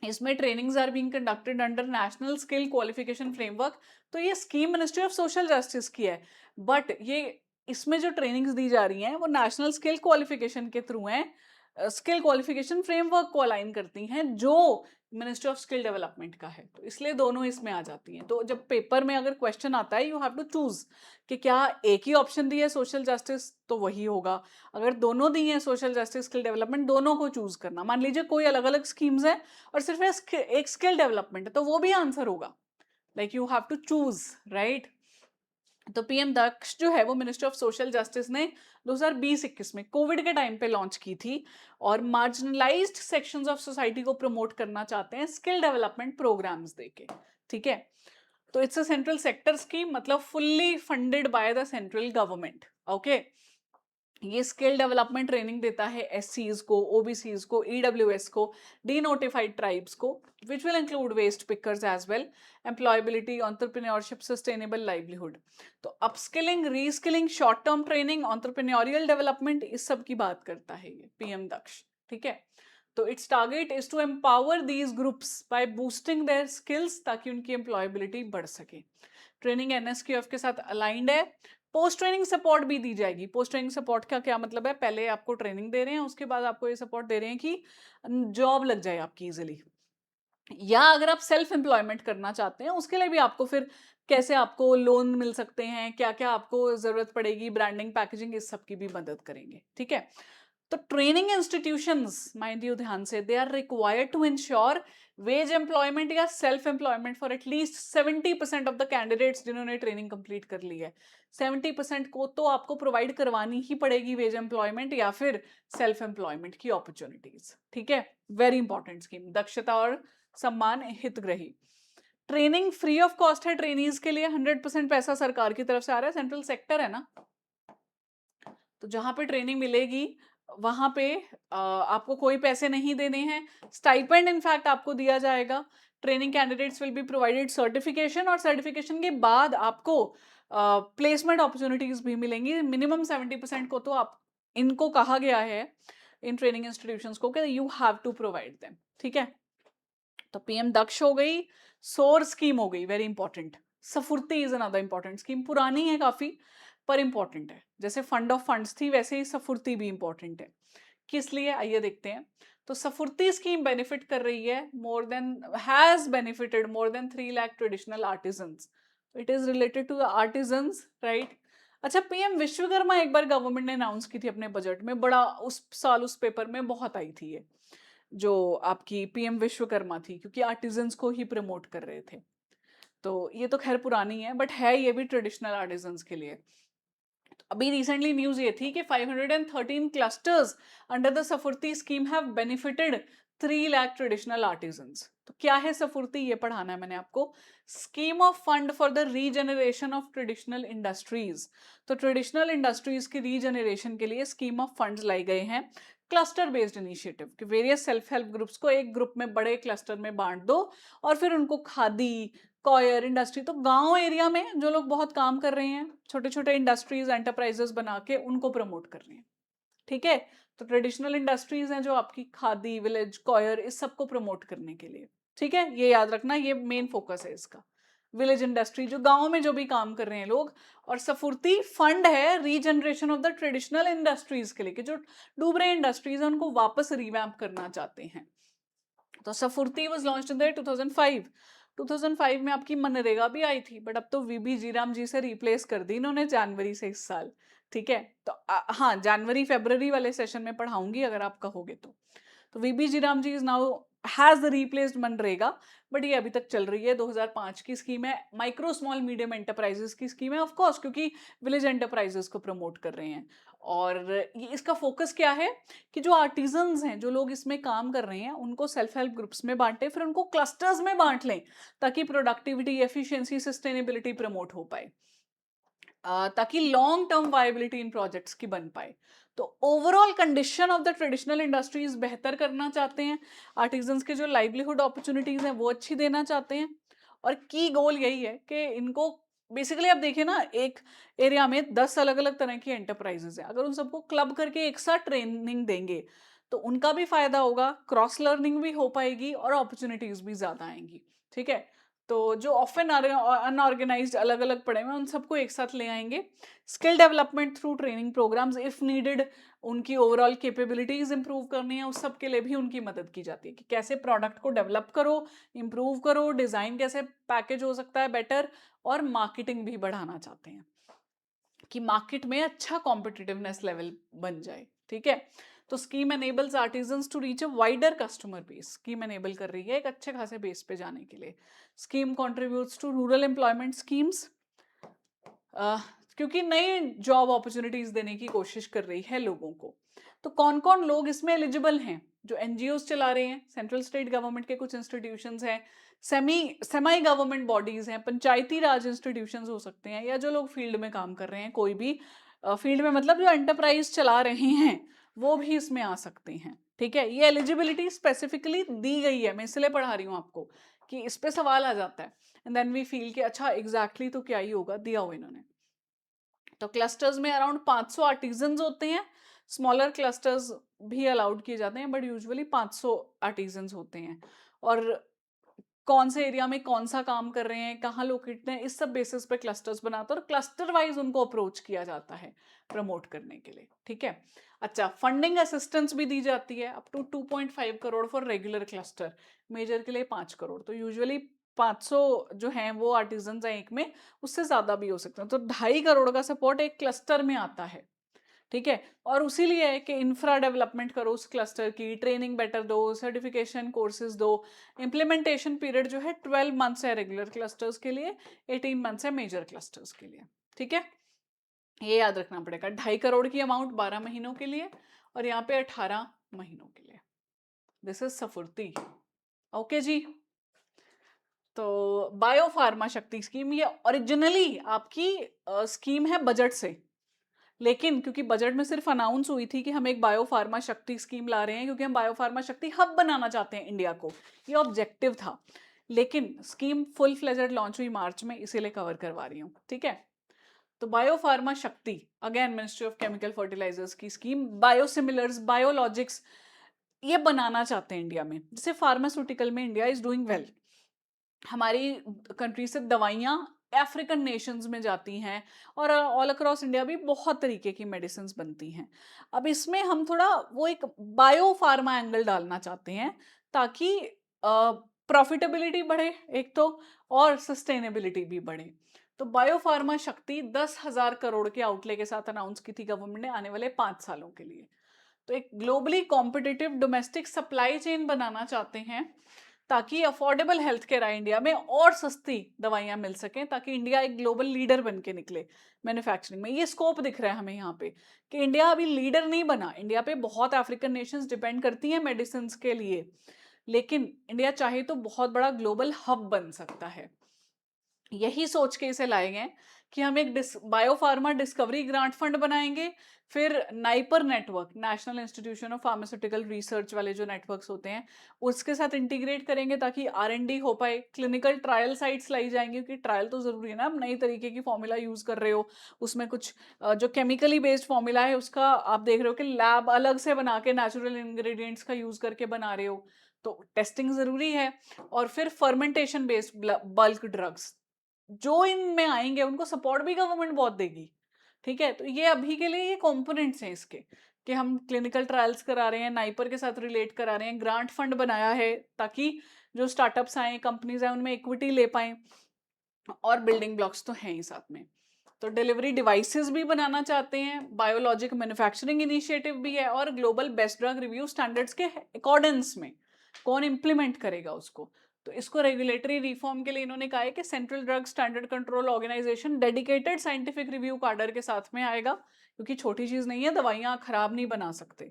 इसमें trainings are being conducted under national skill qualification framework. तो ये scheme ministry of social justice की है, बट ये इसमें जो ट्रेनिंग्स दी जा रही हैं वो नेशनल स्किल क्वालिफिकेशन के थ्रू हैं, स्किल क्वालिफिकेशन फ्रेमवर्क को अलाइन करती हैं जो मिनिस्ट्री ऑफ स्किल डेवलपमेंट का है, तो इसलिए दोनों इसमें आ जाती हैं। तो जब पेपर में अगर क्वेश्चन आता है, यू हैव टू चूज कि क्या एक ही ऑप्शन दी है सोशल जस्टिस तो वही होगा, अगर दोनों दी हैं सोशल जस्टिस स्किल डेवलपमेंट, दोनों को चूज करना। मान लीजिए कोई अलग अलग स्कीम्स है और सिर्फ एक स्किल डेवलपमेंट है, तो वो भी आंसर होगा, like you have to choose, right. तो पीएम दक्ष जो है वो मिनिस्ट्री ऑफ सोशल जस्टिस ने 2020-21 में कोविड के टाइम पे लॉन्च की थी, और मार्जिनलाइज्ड सेक्शंस ऑफ सोसाइटी को प्रमोट करना चाहते हैं स्किल डेवलपमेंट प्रोग्राम्स देके, ठीक है। तो it's a central sector scheme, मतलब fully funded by the central government, okay. ये स्किल डेवलपमेंट ट्रेनिंग देता है एससीज को, ओबीसीज को, ईडब्ल्यूएस को, डीनोटिफाइड ट्राइब्स को, which will include waste pickers as well, employability, entrepreneurship, sustainable livelihood. तो upskilling, reskilling, short term training, entrepreneurial development, इस सब की बात करता है ये पीएम दक्ष, ठीक है। तो it's target is to empower these groups by boosting their skills, ताकि उनकी एम्प्लॉयबिलिटी बढ़ सके। ट्रेनिंग एनएसक्यूएफ के साथ अलाइंड है। पोस्ट ट्रेनिंग सपोर्ट भी दी जाएगी। पोस्ट ट्रेनिंग सपोर्ट का क्या मतलब है, पहले आपको ट्रेनिंग दे रहे हैं, उसके बाद आपको ये सपोर्ट दे रहे हैं कि जॉब लग जाए आपकी इजिली, या अगर आप सेल्फ एम्प्लॉयमेंट करना चाहते हैं उसके लिए भी आपको फिर कैसे आपको लोन मिल सकते हैं, क्या क्या आपको जरूरत पड़ेगी, ब्रांडिंग, पैकेजिंग, इस सब की भी मदद करेंगे, ठीक है। तो ट्रेनिंग इंस्टीट्यूशंस, माइंड यू ध्यान से, they are required to ensure wage employment या self employment for at least 70% of the candidates जिन्होंने ट्रेनिंग कंप्लीट कर ली है। 70% को तो आपको प्रोवाइड करवानी ही पड़ेगी वेज एम्प्लॉयमेंट या फिर सेल्फ एम्प्लॉयमेंट की अपॉर्चुनिटीज। ठीक है, वेरी इंपॉर्टेंट स्कीम, दक्षता और सम्मान हितग्राही। ट्रेनिंग फ्री ऑफ कॉस्ट है ट्रेनीज के लिए, 100% पैसा सरकार की तरफ से आ रहा है, सेंट्रल सेक्टर है ना, तो जहां पे ट्रेनिंग मिलेगी वहां पे आपको कोई पैसे नहीं देने हैं। स्टाइपेंड इनफैक्ट आपको दिया जाएगा। Training candidates will be provided certification, और सर्टिफिकेशन के बाद आपको प्लेसमेंट अपॉर्चुनिटीज भी मिलेंगी। मिनिमम 70% को तो आप, इनको कहा गया है इन ट्रेनिंग इंस्टीट्यूशंस को कि you have to provide them. ठीक है, तो पीएम दक्ष हो गई, सोर स्कीम हो गई, very important. SFURTI is another important scheme, पुरानी है काफी पर इंपॉर्टेंट है। जैसे फंड ऑफ फंड्स थी वैसे ही सफुर्ती भी इंपॉर्टेंट है। किस लिए, आइए देखते हैं। तो सफुर्ती स्कीम बेनिफिट कर रही है more than, has benefited more than 3 lakh traditional artisans. It is related to the artisans, right. अच्छा, पीएम विश्वकर्मा एक बार गवर्नमेंट ने अनाउंस की थी अपने बजट में, बड़ा उस साल उस पेपर में बहुत आई थी ये, जो आपकी पीएम विश्वकर्मा थी, क्योंकि आर्टिजन्स को ही प्रमोट कर रहे थे। तो ये तो खैर पुरानी है, बट है ये भी ट्रेडिशनल आर्टिजन्स के लिए। तो अभी रिसेंटली न्यूज ये थी कि 513 clusters under the SFURTI scheme have benefited 3 lakh traditional artisans. तो क्या है सफुर्ती, ये पढ़ाना है मैंने आपको। Scheme of fund for the regeneration of traditional industries. तो ट्रेडिशनल इंडस्ट्रीज की रीजनरेशन के लिए स्कीम ऑफ फंड्स लाई गए हैं। क्लस्टर बेस्ड इनिशिएटिव कि वेरियस सेल्फ हेल्प ग्रुप्स को एक ग्रुप में, बड़े क्लस्टर में बांट दो, और फिर उनको खादी, कॉयर इंडस्ट्री, तो गांव एरिया में जो लोग बहुत काम कर रहे हैं, छोटे छोटे इंडस्ट्रीज एंटरप्राइजेस बना के उनको प्रमोट कर रहे हैं। ठीक है, तो ट्रेडिशनल इंडस्ट्रीज हैं जो आपकी खादी, विलेज, कॉयर, इस सबको प्रमोट करने के लिए। ठीक है, ये याद रखना, ये मेन फोकस है इसका। विलेज इंडस्ट्री, जो गांव में जो भी काम कर रहे हैं लोग। और सफुर्ती फंड है regeneration of the traditional industries के लिए, कि जो डूब रहे इंडस्ट्रीज है उनको वापस रिवैम्प करना चाहते हैं। तो सफुर्ती वाज लॉन्च्ड इन द 2005। 2005 में आपकी मनरेगा भी आई थी, बट अब तो वीबी जीराम जी से रिप्लेस कर दी इन्होंने जनवरी से इस साल। ठीक है, तो हाँ, जनवरी फेब्रवरी वाले सेशन में पढ़ाऊंगी अगर आप कहोगे तो VB G RAM G is now has replaced MNREGA, but ये अभी तक चल रही है। 2005 की स्कीम है, माइक्रो स्मॉल मीडियम एंटरप्राइजेस की स्कीम है, ऑफ कोर्स, क्योंकि विलेज एंटरप्राइजेस को प्रमोट कर रहे हैं। और ये इसका फोकस क्या है कि जो आर्टिजन्स हैं, जो लोग इसमें काम कर रहे हैं, उनको सेल्फ हेल्प ग्रुप्स में बांटे, फिर उनको क्लस्टर्स में बांट लें, ताकि प्रोडक्टिविटी, एफिशिएंसी, सस्टेनेबिलिटी प्रमोट हो पाए, ताकि लॉन्ग टर्म वायबिलिटी इन प्रोजेक्ट्स की बन पाए। तो overall condition of the traditional industries बेहतर करना चाहते हैं, आर्टिजन्स के जो लाइवलीहुड अपॉर्चुनिटीज हैं वो अच्छी देना चाहते हैं, और की गोल यही है कि इनको बेसिकली, आप देखिए ना, एक एरिया में 10 अलग अलग तरह की एंटरप्राइजेस हैं, अगर उन सबको क्लब करके एक साथ ट्रेनिंग देंगे तो उनका भी फायदा होगा, क्रॉस लर्निंग भी हो पाएगी और अपॉर्चुनिटीज भी ज्यादा आएंगी। ठीक है, तो जो ऑफन अनऑर्गेनाइज्ड अलग अलग पड़े हुए हैं उन सबको एक साथ ले आएंगे। Skill development through training programmes if needed, उनकी ओवरऑल कैपेबिलिटीज इंप्रूव करनी है, उस सब के लिए भी उनकी मदद की जाती है, कि कैसे प्रोडक्ट को डेवलप करो, इंप्रूव करो, डिजाइन कैसे पैकेज हो सकता है बेटर, और मार्केटिंग भी बढ़ाना चाहते हैं कि मार्केट में अच्छा कॉम्पिटिटिवनेस लेवल बन जाए। ठीक है, तो scheme enables artisans to reach a wider customer base. Scheme enable कर रही है एक अच्छे खासे बेस पे जाने के लिए। Scheme contributes to rural employment schemes, क्योंकि नई जॉब अपॉर्चुनिटीज देने की कोशिश कर रही है लोगों को। तो कौन कौन लोग इसमें एलिजिबल हैं, जो एनजीओज चला रहे हैं, सेंट्रल स्टेट गवर्नमेंट के कुछ इंस्टीट्यूशंस हैं, सेमी गवर्नमेंट बॉडीज हैं, पंचायती राज इंस्टीट्यूशंस हो सकते हैं, या जो लोग फील्ड में काम कर रहे हैं, कोई भी फील्ड में, मतलब जो एंटरप्राइज चला रहे हैं वो भी इसमें आ सकते हैं। ठीक है, ये एलिजिबिलिटी स्पेसिफिकली दी गई है, मैं इसलिए पढ़ा रही हूँ आपको कि इस पे सवाल आ जाता है, एंड देन वी फील कि अच्छा एग्जैक्टली तो क्या ही होगा, दिया हो इन्होंने। तो क्लस्टर्स में अराउंड 500 आर्टिजन्स होते हैं, स्मॉलर क्लस्टर्स भी अलाउड किए जाते हैं, बट यूजुअली 500 आर्टिजन्स होते हैं। और कौन से एरिया में कौन सा काम कर रहे हैं, कहाँ लोकेटेड हैं, इस सब बेसिस पे क्लस्टर्स बनाते हैं, और क्लस्टर वाइज उनको अप्रोच किया जाता है प्रमोट करने के लिए। ठीक है, अच्छा, फंडिंग असिस्टेंस भी दी जाती है up to 2.5 crore for regular cluster, major के लिए 5 करोड़। तो यूजुअली 500 जो हैं वो आर्टिजन्स हैं एक में, उससे ज्यादा भी हो सकते हैं, तो 2.5 करोड़ का सपोर्ट एक क्लस्टर में आता है। ठीक है। और उसी लिए है कि इंफ्रा डेवलपमेंट करो उस क्लस्टर की, ट्रेनिंग बेटर दो, सर्टिफिकेशन कोर्सेज दो। इम्प्लीमेंटेशन पीरियड जो है 12 मंथ्स है रेगुलर क्लस्टर्स के लिए, 18 मंथ्स है मेजर क्लस्टर्स के लिए। ठीक है, ये याद रखना पड़ेगा। 2.5 करोड़ की अमाउंट 12 महीनों के लिए और यहाँ पे 18 महीनों के लिए। This is SFURTI. ओके जी। तो बायो फार्मा शक्ति स्कीम ये ओरिजिनली आपकी स्कीम है बजट से, लेकिन क्योंकि बजट में सिर्फ अनाउंस हुई थी कि हम एक बायो फार्मा शक्ति स्कीम ला रहे हैं क्योंकि हम बायो फार्मा शक्ति हब बनाना चाहते हैं इंडिया को, ये ऑब्जेक्टिव था। लेकिन स्कीम फुल फ्लेजेड लॉन्च हुई मार्च में, इसीलिए कवर करवा रही हूँ। ठीक है, तो bio pharma Shakti again ministry of chemical fertilizers की स्कीम, बायोसिमिलर्स बायोलॉजिक्स ये बनाना चाहते हैं इंडिया में। जैसे फार्मास्यूटिकल में इंडिया इज डूइंग वेल, हमारी कंट्री से दवाइयाँ अफ्रीकन नेशंस में जाती हैं और ऑल अक्रॉस इंडिया भी बहुत तरीके की मेडिसिन बनती हैं। अब इसमें हम थोड़ा वो एक बायो फार्मा एंगल डालना चाहते हैं ताकि प्रॉफिटेबिलिटी बढ़े एक तो, और सस्टेनेबिलिटी भी बढ़े। तो बायो फार्मा शक्ति 10,000 करोड़ के आउटले के साथ अनाउंस की थी गवर्नमेंट ने आने वाले 5 सालों के लिए। तो एक globally competitive domestic supply chain बनाना चाहते हैं ताकि अफोर्डेबल हेल्थ केयर आए इंडिया में और सस्ती दवाइयां मिल सकें, ताकि इंडिया एक ग्लोबल लीडर बन के निकले मैन्युफैक्चरिंग में। ये स्कोप दिख रहा है हमें यहाँ पे कि इंडिया अभी लीडर नहीं बना। इंडिया पे बहुत अफ्रीकन नेशंस डिपेंड करती हैं मेडिसिन के लिए, लेकिन इंडिया चाहे तो बहुत बड़ा ग्लोबल हब बन सकता है। यही सोच के इसे लाए गए कि हम एक बायोफार्मा डिस्कवरी ग्रांट फंड बनाएंगे, फिर NIPER network, national institution of pharmaceutical research वाले जो नेटवर्क्स होते हैं उसके साथ इंटीग्रेट करेंगे ताकि R&D हो पाए। क्लिनिकल ट्रायल साइट्स लाई जाएंगी क्योंकि ट्रायल तो जरूरी है ना, आप नई तरीके की फॉर्मूला यूज कर रहे हो, उसमें कुछ जो केमिकली बेस्ड फॉर्मूला है उसका आप देख रहे हो कि लैब अलग से बना के नेचुरल इंग्रेडिएंट्स का यूज करके बना रहे हो, तो टेस्टिंग जरूरी है। और फिर फर्मेंटेशन बेस्ड बल्क ड्रग्स जो इनमें आएंगे उनको सपोर्ट भी गवर्नमेंट बहुत देगी। ठीक है, तो ये अभी के लिए ये कंपोनेंट्स हैं इसके कि हम क्लिनिकल ट्रायल्स करा रहे हैं, नाइपर के साथ रिलेट करा रहे हैं, ग्रांट फंड बनाया है ताकि जो स्टार्टअप्स आए कंपनीज आए उनमें इक्विटी ले पाए, और बिल्डिंग ब्लॉक्स तो हैं ही साथ में। तो डिलीवरी डिवाइसेस भी बनाना चाहते हैं, बायोलॉजिक मैन्युफैक्चरिंग इनिशिएटिव भी है, और global best drug review standards के अकॉर्डेंस में कौन इंप्लीमेंट करेगा उसको। तो इसको रेगुलेटरी रिफॉर्म के लिए इन्होंने कहा है कि central drug standard control organisation dedicated scientific review cadre के साथ में आएगा, क्योंकि छोटी चीज नहीं है, दवाइयां खराब नहीं बना सकते।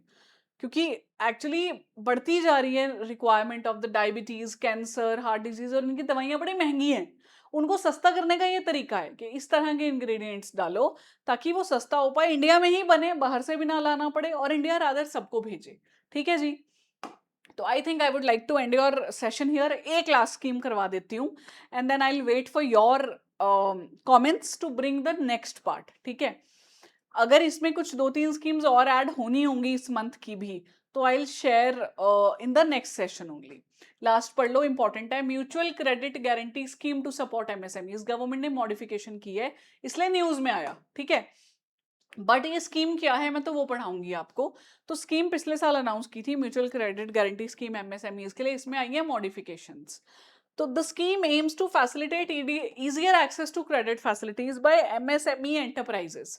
क्योंकि एक्चुअली बढ़ती जा रही है requirement of the diabetes, cancer, heart disease, और इनकी दवाइयां बड़ी महंगी हैं। उनको सस्ता करने का ये तरीका है कि इस तरह के इंग्रेडिएंट्स डालो ताकि वो सस्ता हो पाए, इंडिया में ही बने, बाहर से भी ना लाना पड़े, और इंडिया रादर सबको भेजे। ठीक है जी। तो I think I would like to end your session here. एक क्लास स्कीम करवा देती हूँ and then I will wait for your comments to bring the next part. ठीक है, अगर इसमें कुछ 2-3 स्कीम्स और ऐड होनी होंगी इस मंथ की भी, तो I will share in the next session only. Last पढ़ लो, इंपॉर्टेंट है। Mutual credit guarantee scheme to support MSMEs, government ने मॉडिफिकेशन की है इसलिए न्यूज में आया। ठीक है, बट ये स्कीम क्या है मैं तो वो पढ़ाऊंगी आपको। तो स्कीम पिछले साल अनाउंस की थी, mutual credit guarantee scheme MSMEs के लिए, इसमें आई है मॉडिफिकेशंस। तो the scheme aims to facilitate easier access to credit facilities by MSME enterprises।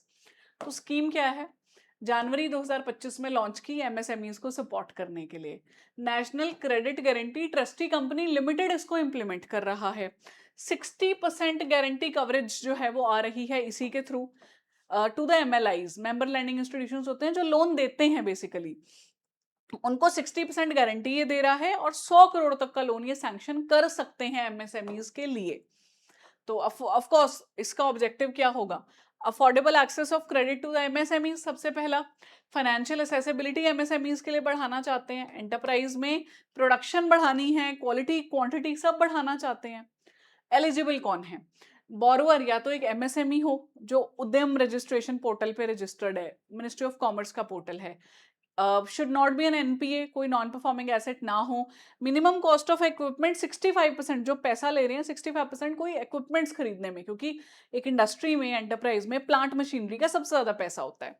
तो स्कीम क्या है, जनवरी 2025 में लॉन्च की MSMEs को सपोर्ट करने के लिए। National credit guarantee trustee company limited इसको इंप्लीमेंट कर रहा है। 60% गारंटी कवरेज जो है वो आ रही है इसी के through to the MLIs, member lending institutions होते हैं जो लोन देते हैं बेसिकली, उनको 60% गारंटी ये दे रहा है, और 100 करोड़ तक का लोन ये सैंक्शन कर सकते हैं MSMEs के लिए। तो ऑफ कोर्स इसका ऑब्जेक्टिव क्या होगा, affordable access of credit to the MSMEs सबसे पहला। फाइनेंशियल एसेसिबिलिटी MSMEs के लिए बढ़ाना चाहते हैं, एंटरप्राइज में प्रोडक्शन बढ़ानी है, क्वालिटी क्वांटिटी सब बढ़ाना चाहते हैं। एलिजिबल कौन है, बोरोअर या तो एक MSME हो जो उद्यम रजिस्ट्रेशन पोर्टल पे रजिस्टर्ड है, मिनिस्ट्री ऑफ कॉमर्स का पोर्टल है। Should not be an NPA, कोई नॉन परफॉर्मिंग एसेट ना हो। मिनिमम कॉस्ट ऑफ इक्विपमेंट 65%, जो पैसा ले रहे हैं 65% कोई इक्विपमेंट्स खरीदने में, क्योंकि एक इंडस्ट्री में एंटरप्राइज में प्लांट मशीनरी का सबसे ज्यादा पैसा होता है।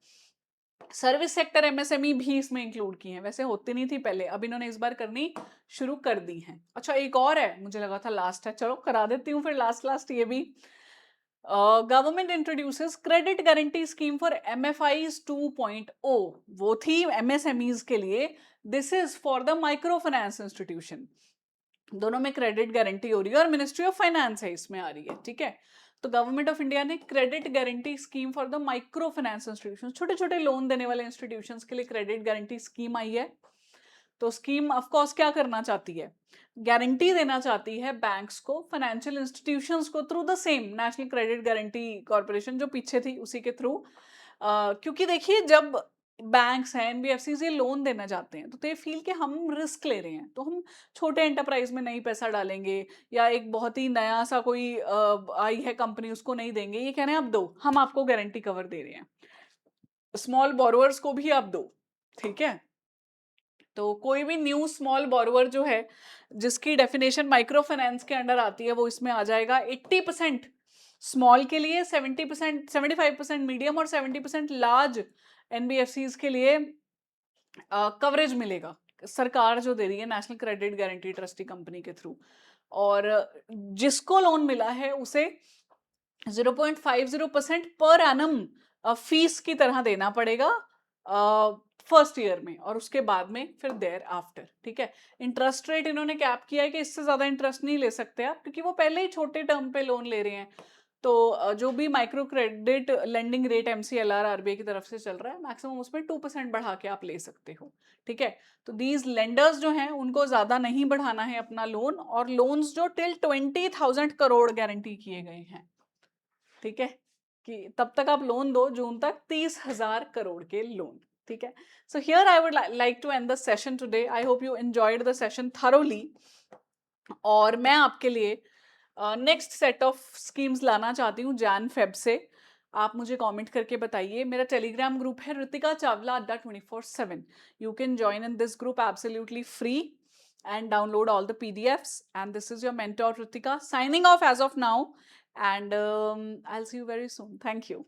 सर्विस सेक्टर MSME भी इसमें इंक्लूड की है, वैसे होती नहीं थी पहले, अब इन्होंने इस बार करनी शुरू कर दी है। अच्छा एक और है, मुझे लगा था लास्ट है, चलो करा देती हूँ फिर लास्ट लास्ट ये भी। Government introduces credit guarantee scheme for MFIs 2.0। वो थी एमएसएमईज के लिए, this is for the micro finance institution. दोनों में क्रेडिट गारंटी हो रही है और मिनिस्ट्री ऑफ फाइनेंस है इसमें आ रही है, ठीक है। तो गवर्नमेंट ऑफ इंडिया ने credit guarantee scheme for the micro finance institution, छोटे छोटे लोन देने वाले इंस्टीट्यूशंस के लिए क्रेडिट गारंटी स्कीम आई है। तो स्कीम ऑफ कोर्स क्या करना चाहती है, गारंटी देना चाहती है बैंक्स को, फाइनेंशियल इंस्टीट्यूशंस को, through the same national credit guarantee corporation जो पीछे थी उसी के थ्रू। क्योंकि देखिए जब बैंक्स हैं, एनबीएफसी ये लोन देना चाहते हैं तो दे फील कि हम रिस्क ले रहे हैं, तो हम छोटे एंटरप्राइज में नहीं पैसा डालेंगे, या एक बहुत ही नया सा कोई आई है कंपनी उसको नहीं देंगे, ये कह रहे हैं आप दो, हम आपको गारंटी कवर दे रहे हैं, स्मॉल बोरोअर्स को भी आप दो, ठीक है। तो कोई भी न्यू स्मॉल बोरोअर जो है जिसकी डेफिनेशन माइक्रो फाइनेंस के अंडर आती है वो इसमें आ जाएगा। 80% स्मॉल के लिए, 70%, 75% मीडियम और 70% लार्ज एनबीएफसीज के लिए कवरेज मिलेगा, सरकार जो दे रही है national credit guarantee trustee company के थ्रू। और जिसको लोन मिला है उसे 0.50% पर एनम फीस की तरह देना पड़ेगा फर्स्ट ईयर में, और उसके बाद में फिर देयर आफ्टर, ठीक है। इंटरेस्ट रेट इन्होंने कैप किया है कि इससे ज्यादा इंटरेस्ट नहीं ले सकते आप, क्योंकि वो पहले ही छोटे टर्म पे लोन ले रहे हैं। तो जो भी micro credit lending rate MCLR RBI की तरफ से चल रहा है, मैक्सिमम उसमें 2% बढ़ा के आप ले सकते हो, ठीक है। तो दीज लेंडर्स जो हैं उनको ज्यादा नहीं बढ़ाना है अपना लोन, और लोन्स जो टिल 20,000 करोड़ गारंटी किए गए हैं, ठीक है, कि तब तक आप लोन दो जून तक 30,000 करोड़ के लोन, ठीक है। So here I would like to end the session today. I hope you enjoyed the session thoroughly, और मैं आपके लिए नेक्स्ट सेट ऑफ स्कीम्स लाना चाहती हूँ जैन फेब से। आप मुझे कमेंट करके बताइए। मेरा टेलीग्राम ग्रुप है रितिका चावला अड्डा 24/7। You can join in this group absolutely free and download all the PDFs. And this is your mentor Ritika signing off as of now. And I'll see you very soon. Thank you.